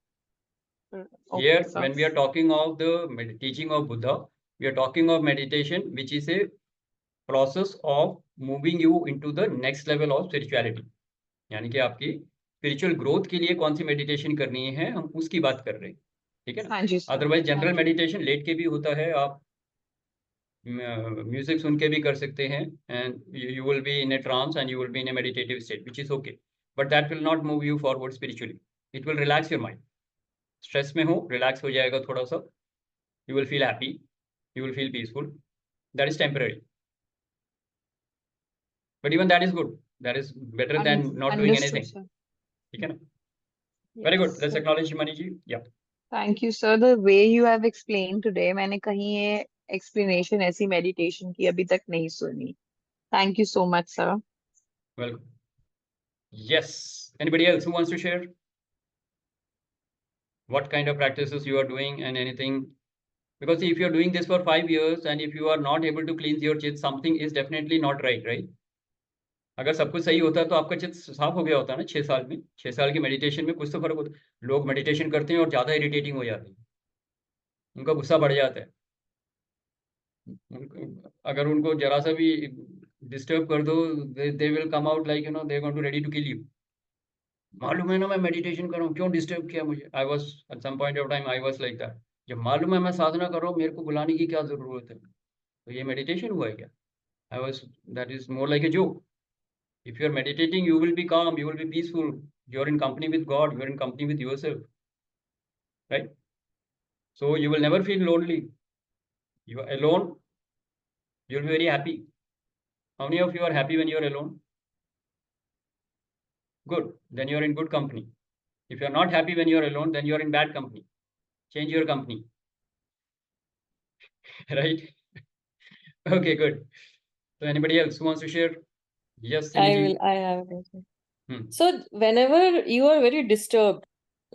Okay,
Here,
so
when we are talking of the teaching of Buddha, we are talking of meditation, which is a process of moving you into the next level of spirituality. यानी कि आपकी spiritual growth के लिए कौन सी meditation करनी है, हम उसकी बात कर रहे हैं, ठीक है ना?
हाँ जी सर,
अदरवाइज
हाँ
जनरल
जी।
मेडिटेशन लेट के भी होता है, आप म्यूजिक सुन के भी कर सकते हैं, and you will be in a trance and you will be in a meditative state, which is okay, but that will not move you forward spiritually. It will relax your mind. Stress में हो, relax हो जाएगा थोड़ा सा, you will feel happy, you will feel peaceful. That is temporary, but even that is good. That is better than not doing
Understood,
anything.
sir.
ठीक है ना? Very good.
Yes,
Let's
sir.
acknowledge Mani ji. Yeah.
Thank you, sir. The way you have explained today, मैंने कहीं ये explanation ऐसी meditation की अभी तक नहीं सुनी. Thank you so much, sir.
Welcome. Yes. Anybody else who wants to share what kind of practices you are doing and anything? Because if you are doing this for 5 years and if you are not able to cleanse your chit, something is definitely not right, right? अगर सब कुछ सही होता है तो आपका चित्त साफ हो गया होता है ना 6 साल में. 6 साल की मेडिटेशन में कुछ तो फर्क होता है. लोग मेडिटेशन करते हैं और ज़्यादा इरिटेटिंग हो जाते हैं, उनका गुस्सा बढ़ जाता है. अगर उनको जरा सा भी डिस्टर्ब कर दो, they will come out like they are going to ready to kill you. मालूम है ना मैं मेडिटेशन कर रहा हूँ, क्यों डिस्टर्ब किया मुझे? I was at some point of time I was like that. जब मालूम है मैं साधना कर रहा हूँ, मेरे को बुलाने की क्या जरूरत है? तो ये मेडिटेशन हुआ है क्या? I was, that is more like a joke. If you are meditating, you will be calm, you will be peaceful. You are in company with God, you are in company with yourself, right? So you will never feel lonely. You are alone, you will be very happy. How many of you are happy when you are alone? Good, then you are in good company. If you are not happy when you are alone, then you are in bad company. Change your company. Right? Okay, good. So anybody else who wants to share? Yes,
I
Simi ji.
will. I have a question.
Hmm.
So whenever you are very disturbed,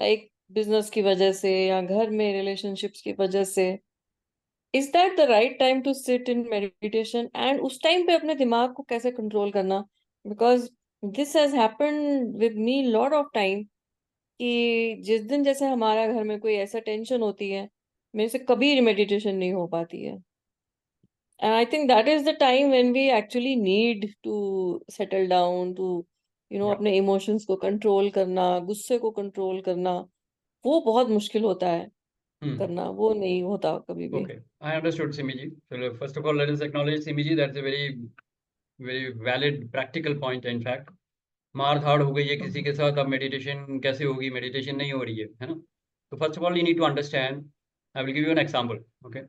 like business की वजह से या घर में relationships की वजह से, is that the right time to sit in meditation? And उस time पे अपने दिमाग को कैसे control करना? Because this has happened with me lot of time कि जिस दिन जैसे हमारा घर में कोई ऐसा टेंशन होती है, मेरे से कभी मेडिटेशन नहीं हो पाती है. And I think that is the time when we actually need to settle down, to
Yeah.
अपने emotions को control करना, गुस्से को control करना, वो बहुत मुश्किल होता है करना, वो नहीं होता कभी भी.
Okay, I understood, Simi ji. So first of all, let us acknowledge Simi ji. That's a very valid, practical point. In fact, मार धाड़ हो गई है किसी के साथ, अब मेडिटेशन कैसे होगी? मेडिटेशन नहीं हो रही है ना? तो first of all you need to understand. I will give you an example. Okay,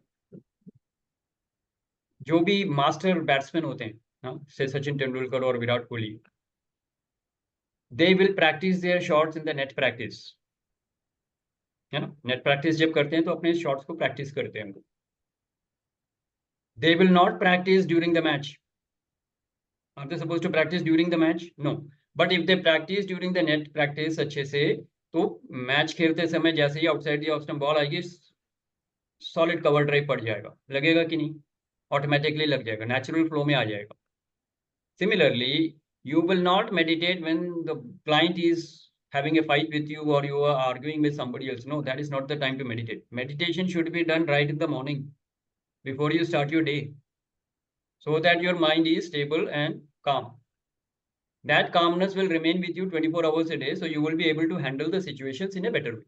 जो भी मास्टर बैट्समैन होते हैं ना, से सचिन तेंदुलकर और Virat Kohli, they will practice their shots in the net practice, है ना? नेट प्रैक्टिस जब करते हैं तो अपने शॉट्स को प्रैक्टिस करते हैं. They will not practice during the match. Are they supposed to practice during the match? No. But if they practice during the net practice अच्छे से, तो मैच खेलते समय जैसे ही outside the off stump ball आएगी, सॉलिड कवर ड्राइव पड़ जाएगा, लगेगा कि नहीं? ऑटोमेटिकली लग जाएगा, नेचुरल फ्लो में आ जाएगा. Similarly, you will not meditate when the client is having a fight with you or you are arguing with somebody else. No, that is not the time to meditate. Meditation should be done right in the morning before you start your day, so that your mind is stable and calm. That calmness will remain with you 24 hours a day, so you will be able to handle the situations in a better way.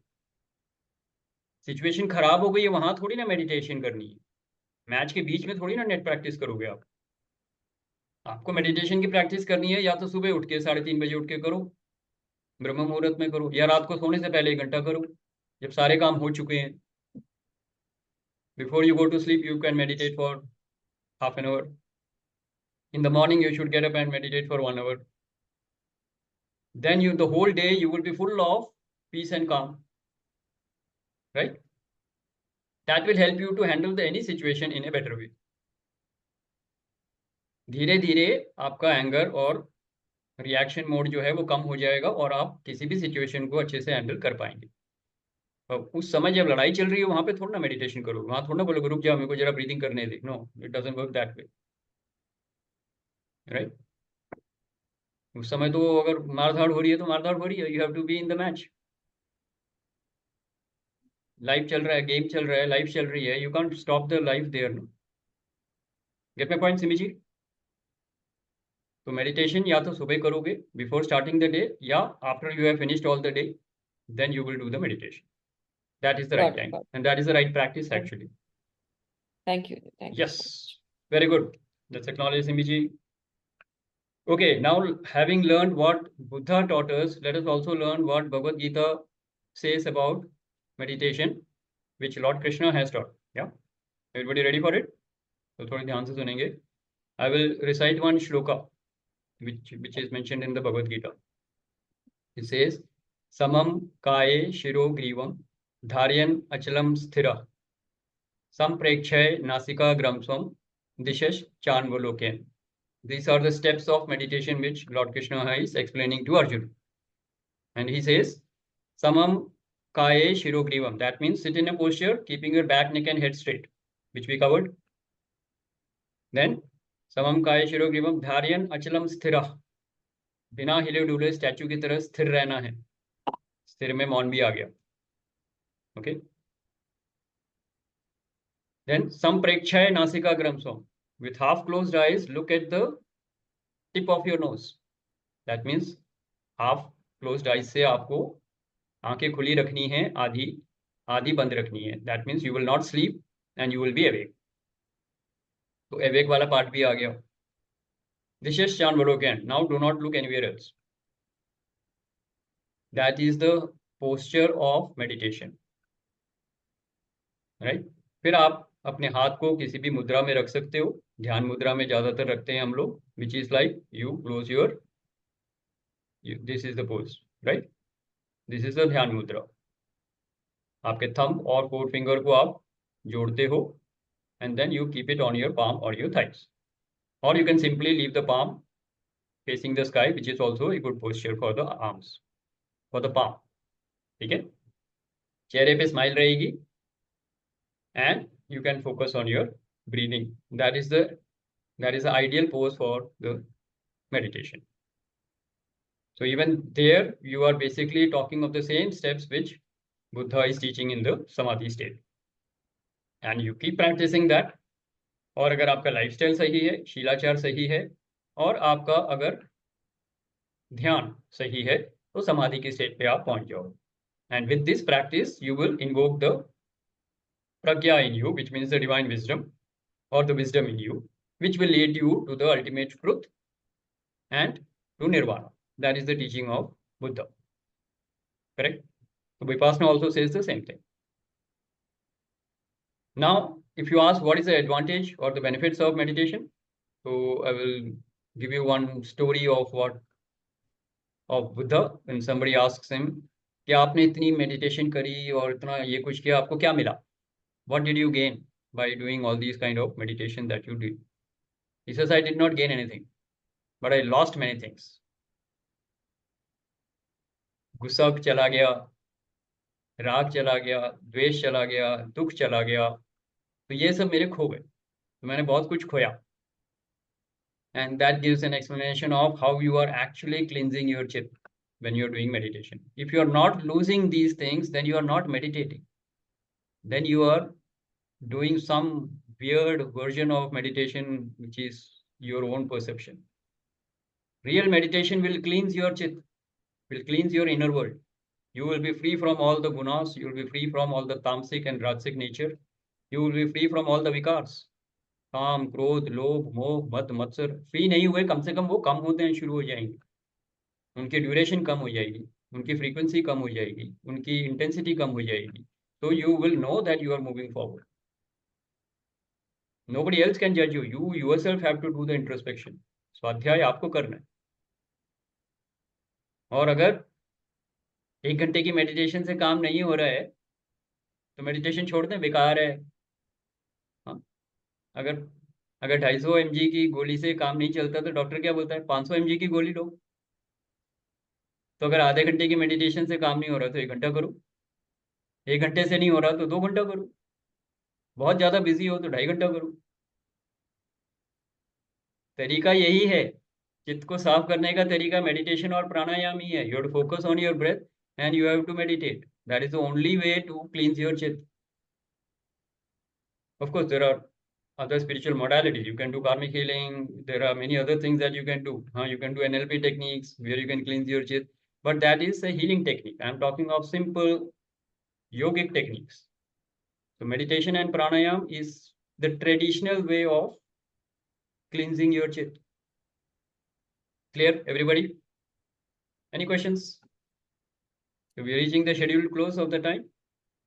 Situation खराब हो गई है, वहां थोड़ी ना meditation करनी है. Match के बीच में थोड़ी ना नेट प्रैक्टिस करोगे आप. आपको मेडिटेशन की प्रैक्टिस करनी है या तो सुबह उठ के 3:30 बजे उठ के करो, ब्रह्म मुहूर्त में करो, या रात को सोने से पहले 1 घंटा करो, जब सारे काम हो चुके हैं. Before you go to sleep you can meditate for half an hour. In the morning you should get up and meditate for 1 hour. Then the whole day you will be full of peace and calm, right? That will help you to handle any situation in a better way. धीरे धीरे आपका anger और reaction mode जो है वो कम हो जाएगा और आप किसी भी सिचुएशन को अच्छे से हैंडल कर पाएंगे. और उस समय जब लड़ाई चल रही है वहां पे थोड़ा ना मेडिटेशन करो, वहां थोड़ा ना बोलो रुक जाओ मेरे को जरा ब्रीदिंग करने दे. No, it doesn't work that way, right? उस समय तो अगर मारधाड़ हो रही है तो मारधाड़ हो रही है, you have to be in the match. Life चल रहा है, गेम चल रहा है, लाइफ चल रही है, you can't stop the life there. No, get my point Simi ji? तो मेडिटेशन या तो सुबह करोगे बिफोर स्टार्टिंग द डे, या after you have finished all the day, then you will do the meditation. That is the right time, and that is the right practice actually.
Thank you. Thank you.
Yes, very good. Let's acknowledge Simiji. Okay, now having learned what Buddha taught us, let us also learn what Bhagavad Gita says about meditation, which Lord Krishna has taught. Yeah, everybody ready for it? So थोड़ी ध्यान से सुनेंगे. I will recite one shloka, which is mentioned in the Bhagavad Gita. It says, "Samam kaye shiro grivam धार्यन अचलम स्थिर संप्रेक्षय नासिकाग्रम स्वम दिशश चान्वलोकन." These are the steps of meditation which Lord Krishna is explaining to Arjuna. And he says, Samam kaye shirogrivam. That means sit in a posture keeping your back, neck and head straight, which we covered. Then, Samam kaye shirogrivam dharyan achalam sthira. बिना हिले डुले statue की तरह स्थिर रहना है. स्थिर में मौन भी आ गया. Okay. Then samprekshay nasikagram swam. With half closed eyes, look at the tip of your nose. That means half closed eyes से आपको आंखें खुली रखनी है, आधी बंद रखनी है. That means you will not sleep and you will be awake. तो awake वाला पार्ट भी आ गया. Dishesh Chanvalokan. Now do not look anywhere else. That is the posture of meditation. Right? फिर आप अपने हाथ को किसी भी मुद्रा में रख सकते हो. ध्यान मुद्रा में ज्यादातर रखते हैं हम लोग, which is like you close your, this is the pose, right? This is the ध्यान मुद्रा. आपके थंब और 4 फिंगर को आप जोड़ते हो and then you keep it on your palm और योर थाइस, और you can simply leave the palm facing the sky, which is also a good posture for the arms, for the palm. ठीक है? चेहरे पे smile रहेगी and you can focus on your breathing. That is the ideal pose for the meditation. So even there you are basically talking of the same steps which Buddha is teaching in the samadhi state, and you keep practicing that. और अगर आपका lifestyle सही है, शीलाचार सही है, और आपका अगर ध्यान सही है, तो समाधि की स्टेट पे आप पहुंच जाओ. And with this practice you will invoke the pragya in you, which means the divine wisdom, or the wisdom in you, which will lead you to the ultimate truth and to nirvana. That is the teaching of Buddha. Correct? So Vipassana also says the same thing. Now, if you ask what is the advantage or the benefits of meditation, so I will give you one story of Buddha. When somebody asks him कि आपने इतनी meditation करी और इतना ये कुछ किया, आपको क्या मिला? What did you gain by doing all these kind of meditation that you did? He says, I did not gain anything, but I lost many things. गुस्सा चला गया, राग चला गया, द्वेष चला गया, दुख चला गया, तो ये सब मेरे खो गए, तो मैंने बहुत कुछ खोया. And that gives an explanation of how you are actually cleansing your chit when you're doing meditation. If you are not losing these things, then you are not meditating. Then you are doing some weird version of meditation, which is your own perception. Real meditation will cleanse your chit, will cleanse your inner world. You will be free from all the gunas, you will be free from all the tamasic and rajasic nature. You will be free from all the vikars. काम, क्रोध, लोभ, मोह, मद, मत्सर. Free नहीं हुए, कम से कम वो कम होते हैं, शुरू हो जाएंगे. उनकी ड्यूरेशन कम हो जाएगी, उनकी फ्रीक्वेंसी कम हो जाएगी, उनकी इंटेंसिटी कम हो जाएगी. तो you will know that you are moving forward. Nobody else can judge you. You yourself have to do the introspection. स्वाध्याय आपको करना है. और अगर 1 घंटे की मेडिटेशन से काम नहीं हो रहा है तो मेडिटेशन छोड़ दें, बेकार है. हाँ, अगर 250 mg की गोली से काम नहीं चलता तो डॉक्टर क्या बोलता है, 500 mg की गोली लो. तो अगर आधे घंटे की मेडिटेशन से काम नहीं हो रहा तो 1 घंटा करो. 1 घंटे से नहीं हो रहा तो 2 घंटा करो. बहुत ज़्यादा बिजी हो तो 2.5 घंटा करो. तरीका यही है. चित्त को साफ करने का तरीका मेडिटेशन और प्राणायाम ही है. You have to focus on your breath and you have to meditate. That is the only way to cleanse your chit. Of course, there are other spiritual modalities. You can do karmic healing. There are many other things that you can do. You can do NLP techniques where you can cleanse your chit. But that is a healing technique. I am talking of simple yogic techniques. So meditation and pranayam is the traditional way of cleansing your chit. Clear, everybody? Any questions? So we are reaching the scheduled close of the time,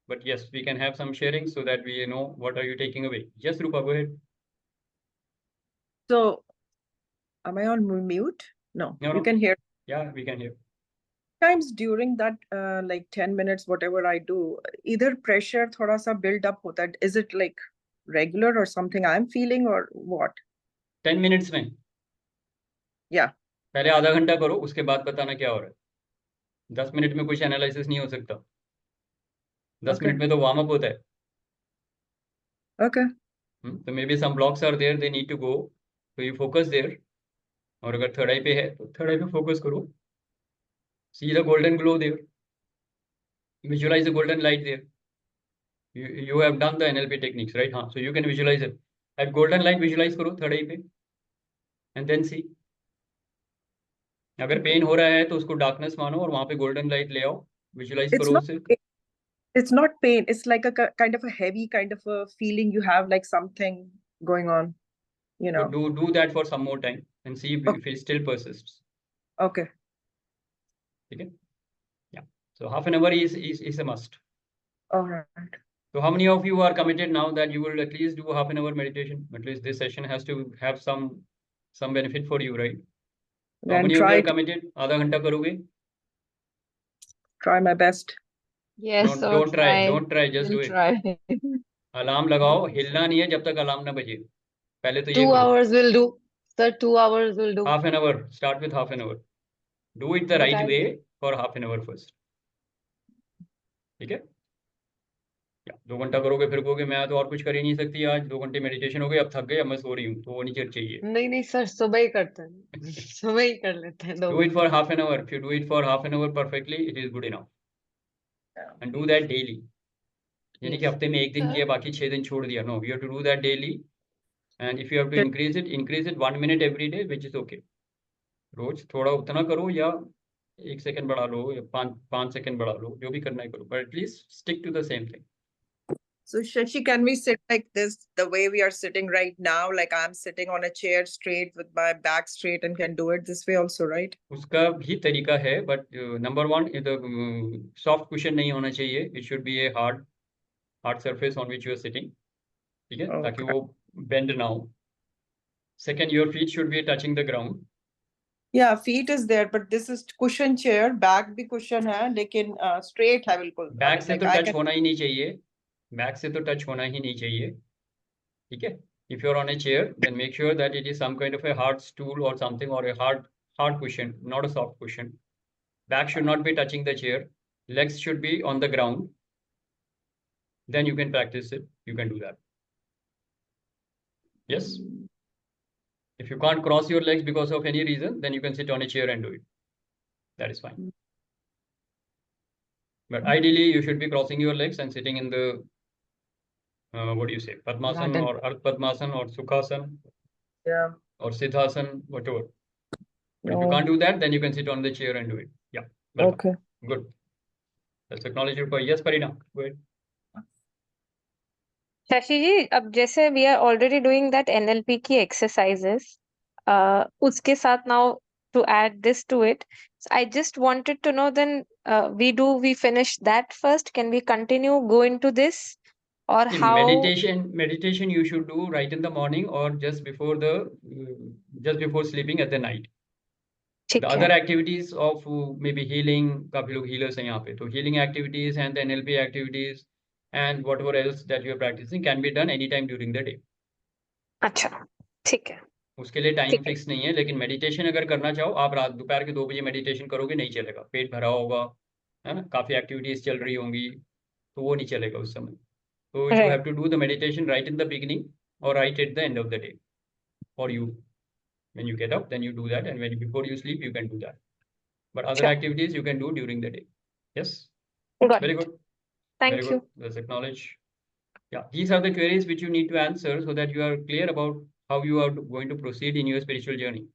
but yes, we can have some sharing so that we know what are you taking away. Yes, Rupa, go ahead.
So, am I on mute? No,
No,
you
no.
can hear.
Yeah, we can hear.
Times during that like 10 minutes, whatever I do, either pressure thoda sa build up hota hai. Is it like regular or something I'm feeling or what?
10 minutes में
Yeah.
पहले आधा घंटा करो, उसके बाद बताना क्या हो रहा है. 10 मिनट में कुछ एनालिसिस नहीं हो सकता. 10
Okay.
मिनट में तो वार्म अप होता है.
Okay.
तो maybe some blocks are there, they need to go, तो यू फोकस देयर. और अगर थर्ड आई पे है तो थर्ड आई पे फोकस करो. See the golden glow there, visualise the golden light there. You have done the NLP techniques, right? हाँ, so you can visualize it. At golden light visualize करो third आई पे, and then see. अगर pen हो रहा है तो उसको darkness मानो और वहां पे गोल्डन लाइट ले आओ, विजुअलाइज
It's
करो
not.
उसे.
It's not pain. It's like a kind of a heavy kind of a feeling you have, like something going on. You know.
So do that for some more time and see if it still persists.
Okay.
ठीक है? Yeah. So half an hour is a must.
All right.
So how many of you are committed now that you will at least do half an hour meditation? At least this session has to have some benefit for you, right? How
Then
many of you
try
are committed? आधा घंटा करोगे?
try my best.
Yes, so
Don't try. Don't try. Just
we'll
do it.
try.
Alarm लगाओ, हिलना नहीं है जब तक alarm ना बजे. पहले तो ये
2
करो.
hours will do. Sir, 2 hours will do.
Half an hour. Start with half an hour. Do it the
But
right
I-
way for half an hour first. ठीक है? 2 घंटा करोगे फिर कहोगे मैं तो और कुछ कर ही नहीं सकती आज, 2 घंटे मेडिटेशन हो गए, अब थक गए, अब मैं सो रही हूँ, तो वो नहीं चाहिए.
नहीं सर, सुबह ही करते हैं. सुबह ही कर लेते हैं 2
Do it for half an hour. If you do it for half an hour perfectly, it is good enough. And do that daily. यानी कि
Yes.
हफ्ते में 1 दिन किया, बाकी 6 दिन छोड़ दिया. No, you have to do that daily. And if you have to increase it 1 minute every day, which is okay. रोज थोड़ा उतना करो या 1 सेकंड बढ़ा लो या 5 सेकंड बढ़ा लो, जो भी करना है करो, but at least stick to the same thing.
So Shashi, can we sit like this, the way we are sitting right now? Like I'm sitting on a chair straight with my back straight and can do it this way also, right?
उसका भी तरीका है, but number 1 the soft cushion नहीं होना चाहिए. It should be a hard surface on which you are sitting. ठीक है? ताकि वो bend ना हो. Second, your feet should be touching the ground.
Yeah, feet is there, but this is cushion chair, back भी cushion है, लेकिन straight है बिल्कुल.
बैक से
like
तो
I
टच
can-
होना ही नहीं चाहिए. बैक से तो टच होना ही नहीं चाहिए. ठीक है? If you are on a chair, then make sure that it is some kind of a hard stool or something, or a hard cushion, not a soft cushion. back should not be touching the chair, legs should be on the ground, then you can practice it, you can do that. Yes. If you can't cross your legs because of any reason, then you can sit on a chair and do it. That is fine. But ideally, you should be crossing your legs and sitting in the, what do you say, Padmasana or Ardha Padmasana or Sukhasana
Yeah.
or Siddhasana, whatever. But if you
No.
can't do that, then you can sit on the chair and do it. Yeah. Well done.
Okay.
Good. Let's acknowledge your point. Yes, Parina, go ahead.
Shashi ji, अब जैसे we are already doing that NLP की exercises, उसके साथ now to add this to it, I just wanted to know then we finish that first, can we continue go into this, और
See,
how?
meditation you should do right in the morning or just before sleeping at the night.
ठीक
The
है,
other activities of maybe healing, काफी लोग healers हैं यहाँ पे, तो healing activities and the NLP activities and whatever else that you are practicing can be done anytime during the day.
अच्छा, ठीक है,
उसके लिए टाइम
ठीक है।
फिक्स नहीं है, लेकिन मेडिटेशन अगर करना चाहो, आप रात दोपहर के 2 बजे मेडिटेशन करोगे नहीं चलेगा, पेट भरा होगा, है ना, काफी एक्टिविटीज चल रही होंगी, तो वो नहीं चलेगा उस समय. So you
Right.
have to do the meditation right in the beginning or right at the end of the day. Or you, when you get up, then you do that, and before you sleep, you can do that. But other
Sure.
activities you can do during the day. Yes.
Got
Very
it.
good.
Thank
Very
you.
good. Let's acknowledge. Yeah, these are the queries which you need to answer so that you are clear about how you are going to proceed in your spiritual journey.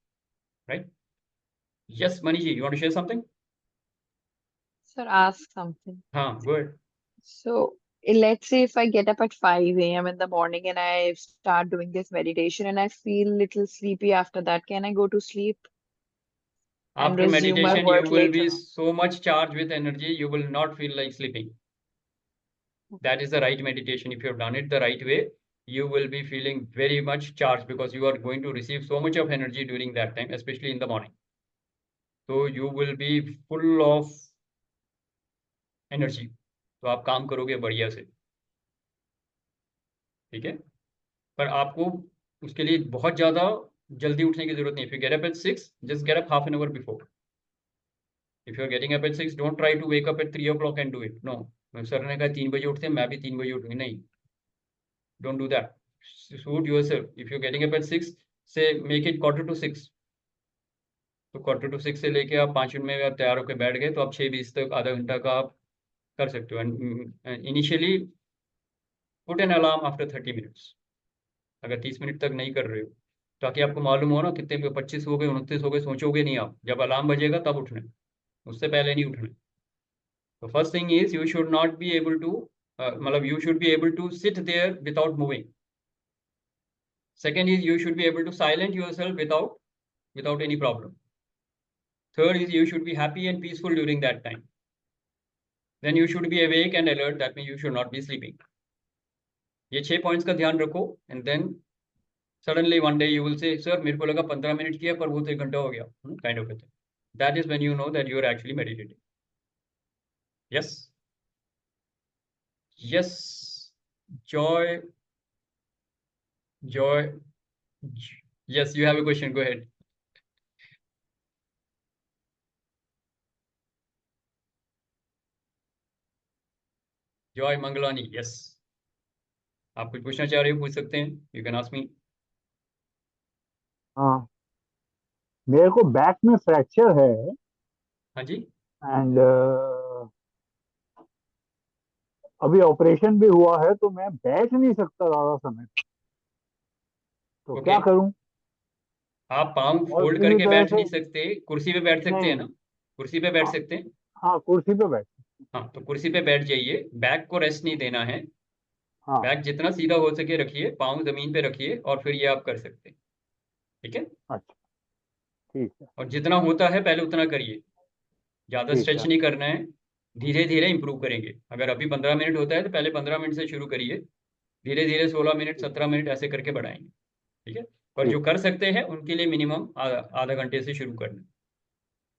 Right? Yes, Maniji, you want to share something?
Sir, ask something.
Go ahead.
So let's say if I get up at 5 a.m. in the morning and I start doing this meditation and I feel little sleepy after that, can I go to sleep and
After
resume my
meditation, you
work
will be
later?
so much charged with energy, you will not feel like sleeping. That is the right meditation. If you have done it the right way, you will be feeling very much charged because you are going to receive so much of energy during that time, especially in the morning. So you will be full of energy. तो आप काम करोगे बढ़िया से, ठीक है. पर आपको उसके लिए बहुत ज़्यादा जल्दी उठने की जरूरत नहीं. If you get up at 6, just get up half an hour before. If you are getting up at 6, don't try to wake up at 3 o'clock and do it. No. Sir ने कहा 3 बजे उठते हैं, मैं भी 3 बजे उठूंगी. नहीं. Don't do that. Suit yourself. If you're getting up at 6, say make it 5:45. तो 5:45 से लेके आप 5 मिनट में आप तैयार होकर बैठ गए, तो आप 6:20 तक आधा घंटा का आप कर सकते हो. And initially put an alarm after 30 minutes. अगर 30 मिनट तक नहीं कर रहे हो, ताकि आपको मालूम हो ना कितने में 25 हो गए, 29 हो गए, सोचोगे नहीं आप. जब अलार्म बजेगा तब उठना, उससे पहले नहीं उठना. तो first thing is you should not be able to, मतलब you should be able to sit there without moving. Second is you should be able to silence yourself without any problem. Third is you should be happy and peaceful during that time. Then you should be awake and alert. That means you should not be sleeping. ये 6 points का ध्यान रखो, and then suddenly one day you will say, sir, मेरे को लगा 15 minute किया पर वो तो 1 घंटा हो गया, kind of a thing. That is when you know that you are actually meditating. Yes. Yes. Joy. Yes, you have a question. Go ahead. Joy Mangalani. Yes. आप कुछ पूछना चाह रहे हो, पूछ सकते हैं. You can ask me.
हाँ, मेरे को बैक में फ्रैक्चर है
हाँ जी.
एंड अभी ऑपरेशन भी हुआ है, तो मैं बैठ नहीं सकता ज्यादा समय, तो क्या
Okay.
करूं?
आप पाँव
और
फोल्ड
पूरी
करके
तरह
बैठ
से
नहीं सकते, कुर्सी पे बैठ सकते हैं
नहीं,
ना. कुर्सी पे बैठ
हाँ,
सकते हैं.
हाँ, कुर्सी पे बैठ,
हाँ, तो कुर्सी पे बैठ जाइए. बैक को रेस्ट नहीं देना है.
हाँ,
बैक जितना सीधा हो सके रखिए, पाँव जमीन पे रखिए, और फिर ये आप कर सकते हैं. ठीक है.
अच्छा, ठीक है,
और जितना होता है पहले उतना करिए. ज्यादा
ठीक
स्ट्रेच
है,
नहीं करना है. धीरे धीरे इंप्रूव करेंगे. अगर अभी 15 मिनट होता है तो पहले 15 मिनट से शुरू करिए. धीरे धीरे 16 मिनट, 17 मिनट ऐसे करके बढ़ाएंगे. ठीक है. और जो
ठीक,
कर सकते हैं उनके लिए मिनिमम आधा घंटे से शुरू करना.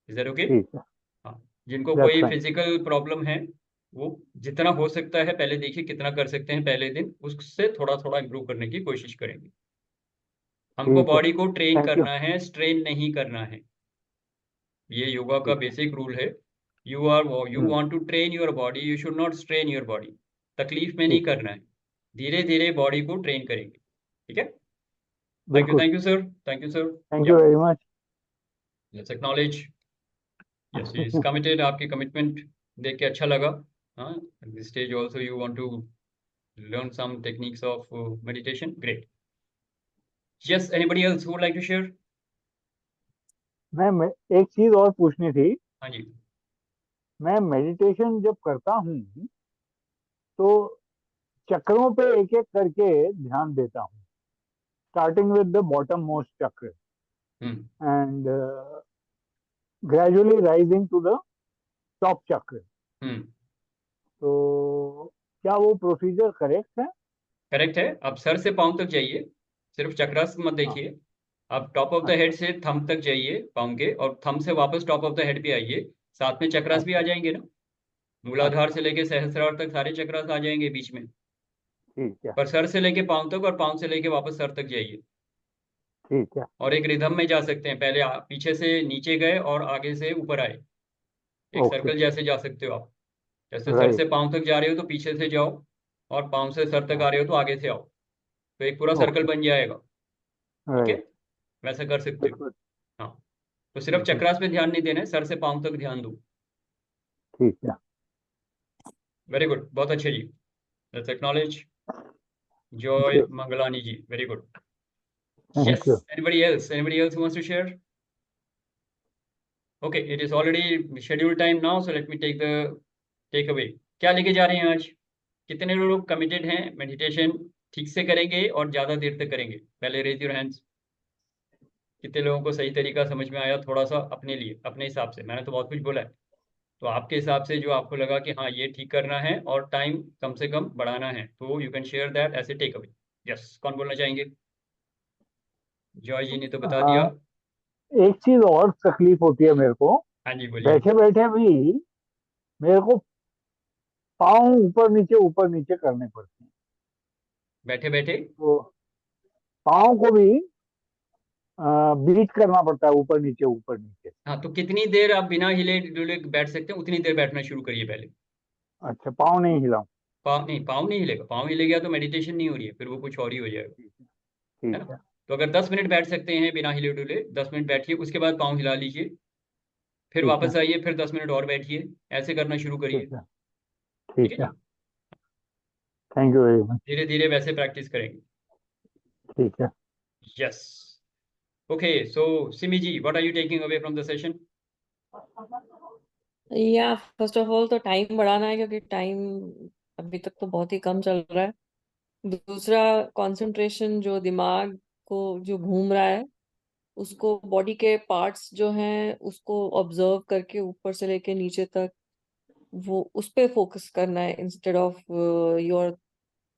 Is that okay?
ठीक है,
हाँ. जिनको
दैट्स
कोई
फाइन,
फिजिकल प्रॉब्लम है, वो जितना हो सकता है पहले देखिए कितना कर सकते हैं पहले दिन, उससे थोड़ा थोड़ा इंप्रूव करने की कोशिश करेंगे. हमको
ठीक है,
बॉडी को ट्रेन
थैंक यू,
करना है, स्ट्रेन नहीं करना है. ये योगा का
ठीक है,
बेसिक रूल है. You
hmm,
want to train your body, you should not strain your body. तकलीफ में नहीं
ठीक है,
करना है, धीरे धीरे बॉडी को ट्रेन करेंगे, ठीक है। थैंक
बिल्कुल।
You sir, thank you sir.
Thank you very much.
Let's acknowledge, yes he is committed. आपकी कमिटमेंट देख के अच्छा लगा। हाँ, at this stage also you want to learn some techniques of meditation. Great. Yes, anybody else who would like to share?
मैं एक चीज और पूछनी थी।
हाँ जी।
मैं मेडिटेशन जब करता हूँ तो चक्रों पे एक एक करके ध्यान देता हूँ, starting with the bottom most chakra and gradually rising to the top chakra. तो क्या वो प्रोसीजर करेक्ट है?
करेक्ट है। आप सर से पाँव तक जाइए, सिर्फ चक्रास मत देखिए। आप टॉप ऑफ द हेड से थंब तक जाइए पाँव के, और थंब से वापस टॉप ऑफ द हेड पे आइए। साथ में चक्रास भी आ जाएंगे ना, मूलाधार से लेके सहस्रार तक सारे चक्रास आ जाएंगे बीच में।
ठीक है,
पर सर से लेके पाँव तक और पाँव से लेके वापस सर तक जाइए,
ठीक है,
और एक रिदम में जा सकते हैं। पहले पीछे से नीचे गए और आगे से ऊपर आए, एक
ओके,
सर्कल जैसे जा सकते हो आप। जैसे सर से
राइट,
पाँव तक जा रहे हो तो पीछे से जाओ, और पाँव से सर तक आ रहे हो तो आगे से आओ, तो एक पूरा सर्कल
ओके,
बन जाएगा, ठीक है।
राइट,
वैसा कर सकते हो।
बिल्कुल,
हाँ, तो सिर्फ चक्रास पे ध्यान नहीं देना है, सर से पाँव तक ध्यान दो।
ठीक है।
वेरी गुड, बहुत अच्छे जी। Let's acknowledge Joy Mangalani ji, very good.
Thank
Yes,
you.
anybody else who wants to share? Okay, it is already scheduled time now, so let me take the takeaway. क्या लेके जा रहे हैं आज? कितने लोग कमिटेड हैं, मेडिटेशन ठीक से करेंगे और ज़्यादा देर तक करेंगे? पहले रेज योर हैंड्स। कितने लोगों को सही तरीका समझ में आया, थोड़ा सा अपने लिए, अपने हिसाब से? मैंने तो बहुत कुछ बोला है, तो आपके हिसाब से जो आपको लगा कि हाँ ये ठीक करना है और टाइम कम से कम बढ़ाना है, तो you can share that as a take away. Yes, कौन बोलना चाहेंगे? जॉय जी ने तो बता दिया।
हाँ, एक चीज और तकलीफ होती है मेरे को,
हाँ जी, बोलिए।
बैठे बैठे भी मेरे को पाँव ऊपर नीचे करने पड़ते हैं।
बैठे बैठे
तो पाँव को भी बीट करना पड़ता है, ऊपर नीचे।
हाँ, तो कितनी देर आप बिना हिले डुले बैठ सकते हैं, उतनी देर बैठना शुरू करिए पहले।
अच्छा, पाँव नहीं हिलाऊं?
पाँव नहीं हिलेगा। पाँव हिलेगा तो मेडिटेशन नहीं हो रही है, फिर वो कुछ और ही हो जाएगा,
ठीक है,
है
ठीक
ना।
है,
तो अगर 10 मिनट बैठ सकते हैं बिना हिले डुले, 10 मिनट बैठिए, उसके बाद पाँव हिला लीजिए, फिर
ठीक है,
वापस आइए, फिर 10 मिनट और बैठिए, ऐसे करना शुरू करिए,
ठीक है,
ठीक है
ठीक है।
जी।
Thank you very much.
धीरे धीरे वैसे प्रैक्टिस करेंगे।
ठीक है।
Yes, okay. So Simi ji, what are you taking away from the session?
या फर्स्ट ऑफ ऑल तो टाइम बढ़ाना है, क्योंकि टाइम अभी तक तो बहुत ही कम चल रहा है। दूसरा, कंसंट्रेशन, जो दिमाग को जो घूम रहा है उसको, बॉडी के पार्ट्स जो हैं उसको ऑब्जर्व करके ऊपर से लेके नीचे तक वो उस पे फोकस करना है, इंस्टेड ऑफ योर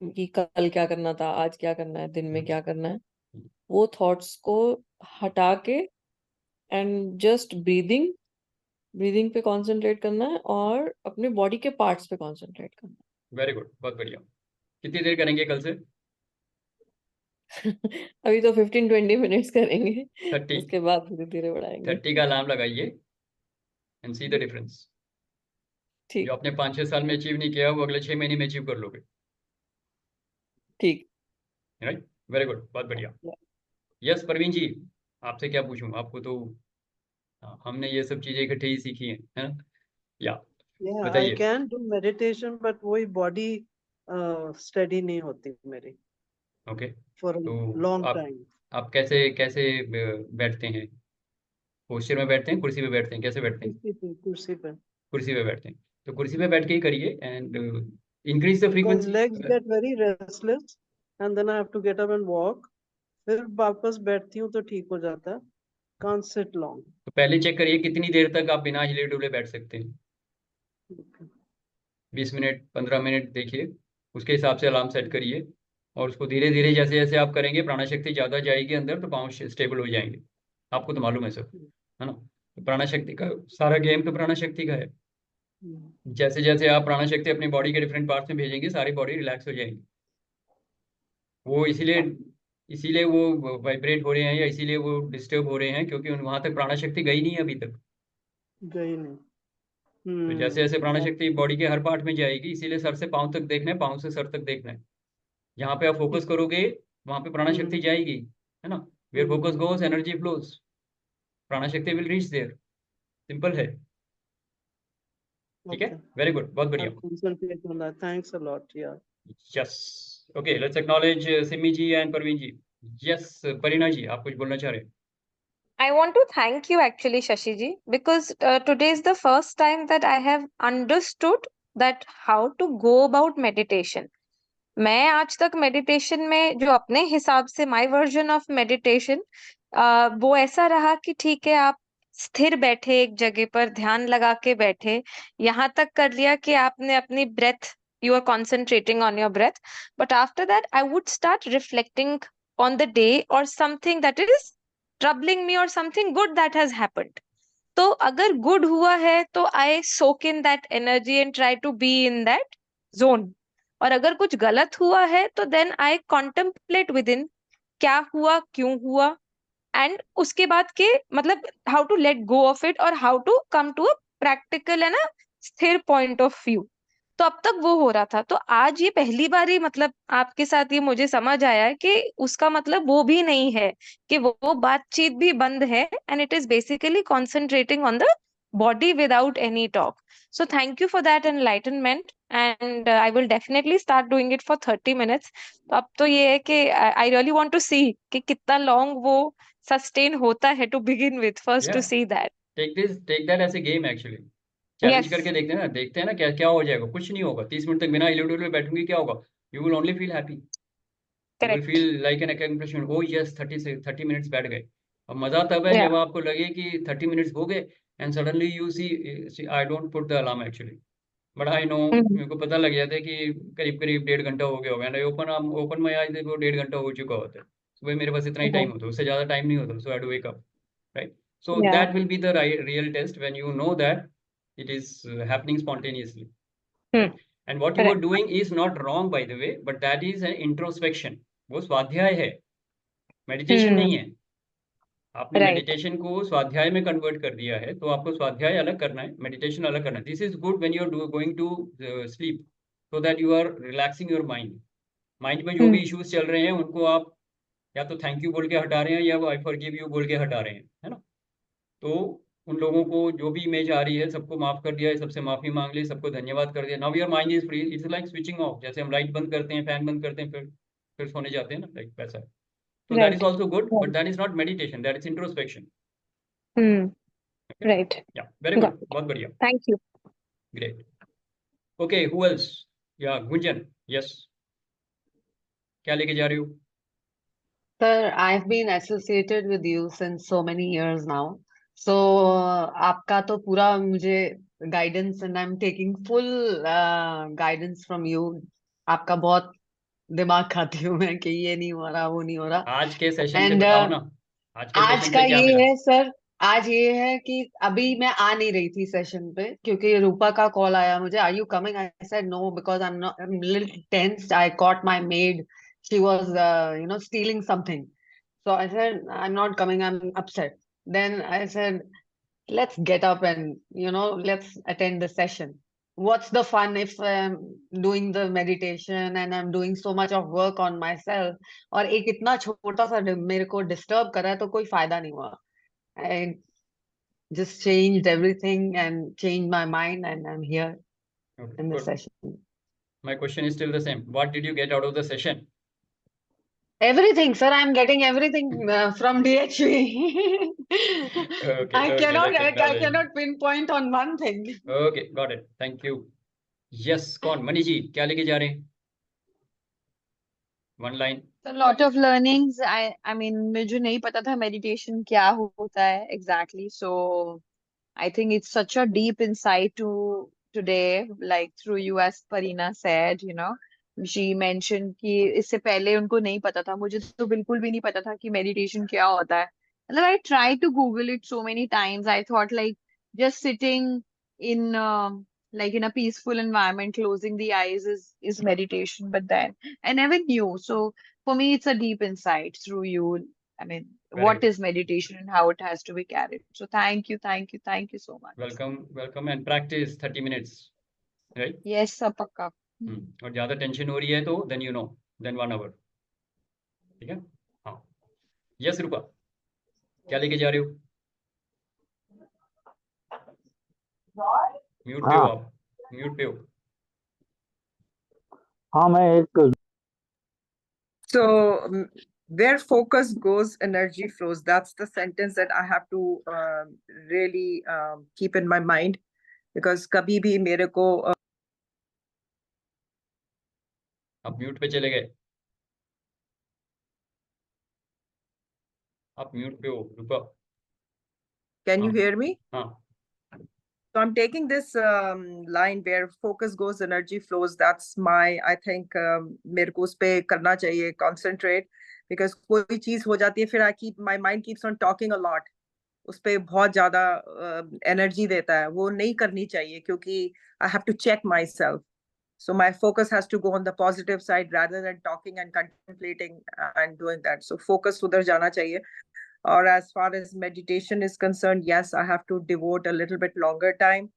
कि कल क्या करना था, आज क्या करना है, दिन में क्या करना है। वो थॉट्स को हटा के एंड जस्ट ब्रीदिंग पे कंसंट्रेट करना है और अपने बॉडी के पार्ट्स पे कंसंट्रेट करना
वेरी गुड, बहुत बढ़िया। कितनी देर करेंगे कल से?
है। अभी तो 15-20 मिनट्स करेंगे,
30।
उसके बाद धीरे धीरे बढ़ाएंगे।
30 का अलार्म लगाइए एंड सी द डिफरेंस। जो
ठीक
आपने 5-6 साल में अचीव नहीं किया वो अगले 6 महीने में अचीव कर लोगे,
ठीक।
राइट। वेरी गुड, बहुत बढ़िया। यस प्रवीण जी, आपसे क्या पूछूं? आपको तो हमने ये सब चीजें इकट्ठे ही सीखी हैं, है ना। या
Yeah, I
बताइए।
can do meditation, but वही body steady नहीं होती मेरी
ओके,
for a
तो
long
आप
time.
आप कैसे कैसे बैठते हैं? पोस्चर में बैठते हैं, कुर्सी पे बैठते हैं, कैसे बैठते हैं?
कुर्सी पे
कुर्सी पे बैठते हैं, तो कुर्सी पे बैठ के ही करिए and increase the
because
frequency.
legs get very restless and then I have to get up and walk. फिर वापस बैठती हूँ तो ठीक हो जाता है. Can't sit long.
तो पहले चेक करिए कितनी देर तक आप बिना हिले डुले बैठ सकते हैं। 20 मिनट, 15 मिनट देखिए, उसके हिसाब से अलार्म सेट करिए, और उसको धीरे धीरे जैसे जैसे आप करेंगे प्राणाशक्ति ज़्यादा जाएगी अंदर, तो पाँव स्टेबल हो जाएंगे। आपको तो मालूम है सब, है ना। तो प्राणाशक्ति का सारा गेम तो प्राणाशक्ति का है। जैसे जैसे आप प्राणाशक्ति अपनी बॉडी के डिफरेंट पार्ट्स में भेजेंगे, सारी बॉडी रिलैक्स हो जाएंगी। वो इसीलिए इसीलिए वो वाइब्रेट हो रहे हैं, या इसीलिए वो डिस्टर्ब हो रहे हैं, क्योंकि वहां तक प्राणाशक्ति गई नहीं है अभी तक।
गई नहीं.
तो जैसे जैसे प्राण शक्ति बॉडी के हर पार्ट में जाएगी, इसीलिए सर से पाँव तक देखना है, पाँव से सर तक देखना है। जहाँ पे आप फोकस करोगे वहां पे प्राण शक्ति जाएगी, है ना। Where focus goes energy flows, prana shakti will reach there. Simple है, ठीक है। वेरी गुड, बहुत बढ़िया।
concentrate on that. Thanks a lot. Yeah.
Yes, okay, let's acknowledge Simi ji and Parveen ji. Yes, Parina ji, आप कुछ बोलना चाह रहे हैं?
I want to thank you actually, Shashi ji, because today is the first time that I have understood that how to go about meditation. मैं आज तक meditation में जो अपने हिसाब से माय वर्जन ऑफ मेडिटेशन वो ऐसा रहा कि ठीक है, आप स्थिर बैठे एक जगह पर, ध्यान लगा के बैठे, यहाँ तक कर लिया कि आपने अपनी breath, you are concentrating on your breath, but after that I would start reflecting on the day और something that is troubling me और something good that has happened. तो अगर गुड हुआ है तो I soak in that energy and try to be in that zone, और अगर कुछ गलत हुआ है तो then I contemplate within क्या हुआ, क्यों हुआ, एंड उसके बाद के मतलब how to let go of it और how to come to a practical and a स्थिर पॉइंट ऑफ व्यू. तो अब तक वो हो रहा था, तो आज ये पहली बार ही मतलब आपके साथ ये मुझे समझ आया है कि उसका मतलब वो भी नहीं है कि वो बातचीत भी बंद है, and it is basically concentrating on the body without any talk. So thank you for that enlightenment, and I will definitely start doing it for 30 minutes. तो अब तो ये है कि I really want to see कि कितना long वो sustain होता है to begin with, first to
Yeah.
see that.
take that as a game actually. Challenge
Yes,
करके देखते हैं ना क्या क्या हो जाएगा। कुछ नहीं होगा, 30 मिनट तक बिना हिलोडुल में बैठूंगी, क्या होगा? You will only feel happy, you will
correct.
Feel like an accomplishment. O yes, 30 minutes बैठ गए। और मजा तब है
Yeah.
जब आपको लगे कि 30 मिनट्स हो गए and suddenly you see I don't put the alarm actually, but I know,
Mm.
मेरे को पता लग जाता है कि करीब करीब 1.5 घंटा हो गया होगा। ओपन माई आईज, देखो 1.5 घंटा हो चुका होता है। सुबह मेरे पास इतना ही टाइम होता है, उससे ज़्यादा टाइम नहीं होता, so I do wake up, right? So
Yeah.
that will be the real test when you know that it is happening spontaneously,
Hmm.
right? And what you are
Correct.
doing is not wrong, by the way, but that is an introspection. वो स्वाध्याय है, meditation नहीं है। आपने
Right.
Meditation को स्वाध्याय में convert कर दिया है, तो आपको स्वाध्याय अलग करना है, मेडिटेशन अलग करना है। This is good when you are going to sleep, so that you are relaxing your mind. Mind में जो भी इश्यूज चल रहे हैं उनको आप या तो थैंक यू बोल के हटा रहे हैं या आई फॉरगिव यू बोल के हटा रहे हैं, है ना। तो उन लोगों को जो भी इमेज आ रही है सबको माफ कर दिया है, सबसे माफी मांग ली, सबको धन्यवाद कर दिया। Now your mind is free, it's like switching off, जैसे हम लाइट बंद करते हैं, फैन बंद करते हैं, फिर सोने जाते हैं ना, लाइक वैसा। तो that is
Right.
Also good, but
Right.
That is not meditation, that is introspection.
Hmm. Right.
या वेरी
Got
गुड,
it.
बहुत बढ़िया,
Thank you.
Great. Okay, who else? या गुंजन, यस, क्या लेके जा रही हो?
Sir, I've been associated with you since so many years now. So, आपका तो पूरा मुझे guidance and I'm taking full guidance from you. आपका बहुत दिमाग खाती हूँ मैं कि ये नहीं हो रहा, वो नहीं हो रहा।
आज के सेशन से
And
बताओ ना, आज के
आज
सेशन
का
से क्या
ये
मिला?
है सर, आज ये है कि अभी मैं आ नहीं रही थी सेशन पे क्योंकि रूपा का कॉल आया मुझे, are you coming? I said no because I am not, I am little tensed, I caught my maid, she was stealing something. So I said, I'm not coming, I'm upset. Then I said, let's get up and, let's attend the session. What's the fun if I'm doing the meditation and I'm doing so much of work on myself? और एक इतना छोटा सा मेरे को disturb कर रहा है तो कोई फायदा नहीं हुआ. I just changed everything and changed my mind and I'm here
Okay,
in the
good.
session.
My question is still the same. What did you get out of the session?
Everything, sir. I'm getting everything from DHV.
Okay,
I
okay, let's
I
acknowledge.
cannot pinpoint on one thing.
Okay, got it. Thank you. Yes, कौन? Money जी, क्या लेके जा रहे हैं? One line.
So lot of learnings. I mean, मुझे नहीं पता था meditation क्या होता है exactly. So I think it's such a deep insight to today, like through you, as Parina said, she mentioned कि इससे पहले उनको नहीं पता था, मुझे तो बिल्कुल भी नहीं पता था कि meditation क्या होता है. मतलब I tried to Google it so many times. I thought like just sitting in like in a peaceful environment, closing the eyes is meditation, but then I never knew. So for me, it's a deep insight through you. I mean,
Very
what
good.
is meditation and how it has to be carried. So thank you so much.
Welcome and practice 30 minutes, right?
Yes, sir, pakka.
और ज्यादा tension हो रही है तो then you know, then 1 hour. ठीक है? हाँ. Yes, रूपा. क्या लेके जा रहे हो? म्यूट पे हो
हाँ
आप. म्यूट पे हो.
हाँ मैं एक
So, where focus goes, energy flows. That's the sentence that I have to really keep in my mind, because कभी भी मेरे को
आप म्यूट पे चले गए. आप म्यूट पे हो रूपा.
can you
हाँ.
hear me?
हाँ.
So I'm taking this line where focus goes, energy flows. That's my, I think, मेरे को उस पे करना चाहिए, concentrate, because कोई चीज हो जाती है फिर my mind keeps on talking a lot. उस पे बहुत ज्यादा energy देता है, वो नहीं करनी चाहिए क्योंकि I have to check myself. So my focus has to go on the positive side rather than talking and contemplating and doing that. So focus उधर जाना चाहिए. Or as far as meditation is concerned, yes, I have to devote a little bit longer time.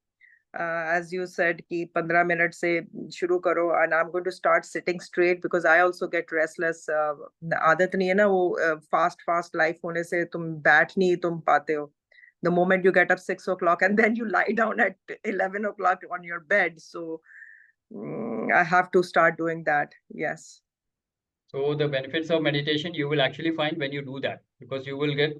As you said, कि 15 minutes से शुरू करो, and I'm going to start sitting straight because I also get restless. आदत नहीं है ना वो fast life होने से तुम बैठ नहीं तुम पाते हो. The moment you get up 6 o'clock and then you lie down at 11 o'clock on your bed. So I have to start doing that. Yes.
So the benefits of meditation you will actually find when you do that, because you will get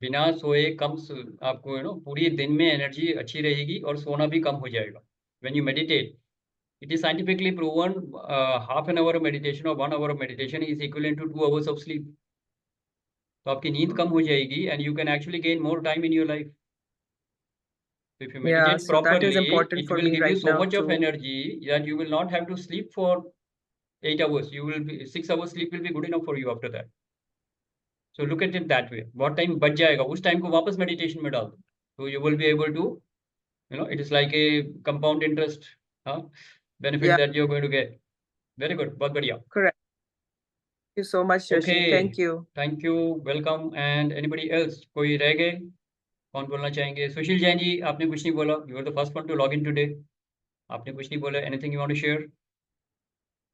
बिना सोए आपको पूरी दिन में energy अच्छी रहेगी और सोना भी कम हो जाएगा. When you meditate, it is scientifically proven half an hour of meditation or 1 hour of meditation is equivalent to 2 hours of sleep. तो आपकी नींद कम हो जाएगी and you can actually gain more time in your life. So if you
Yeah,
meditate
so that is
properly,
important
it
for
will
me
give you
right
so
now
much of
too.
energy that you will not have to sleep for 8 hours. 6 hours sleep will be good enough for you after that. So look at it that way. बहुत time बच जाएगा, उस time को वापस meditation में डाल दो. So you will be able to, it is like a compound interest benefit
Yeah,
that you're going to get. Very good. बहुत बढ़िया.
correct. Thank you so much, Shashi.
Okay.
Thank you.
Thank you. Welcome. And anybody else? कोई रह गए? कौन बोलना चाहेंगे? सुशील जैन जी, आपने कुछ नहीं बोला. You are the first one to log in today. आपने कुछ नहीं बोला. Anything you want to share?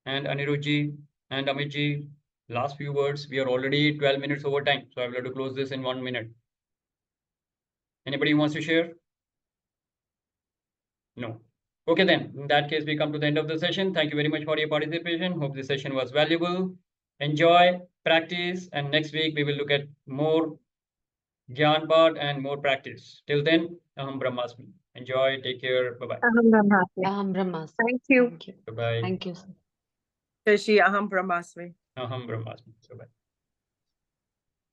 And Anirudh ji and Amit ji, last few words. We are already 12 minutes over time, so I will have to close this in 1 minute. Anybody who wants to share? No. Okay, then in that case, we come to the end of the session. Thank you very much for your participation. Hope this session was valuable. Enjoy, practice, and next week we will look at more Gyan part and more practice. Till then, Aham Brahmasmi. Enjoy, take care, bye-bye.
Aham Brahmasmi.
Aham Brahmasmi.
Thank you.
Thank you.
Bye-bye.
Thank you, sir.
Shashi, Aham Brahmasmi.
Aham Brahmasmi. Bye-bye.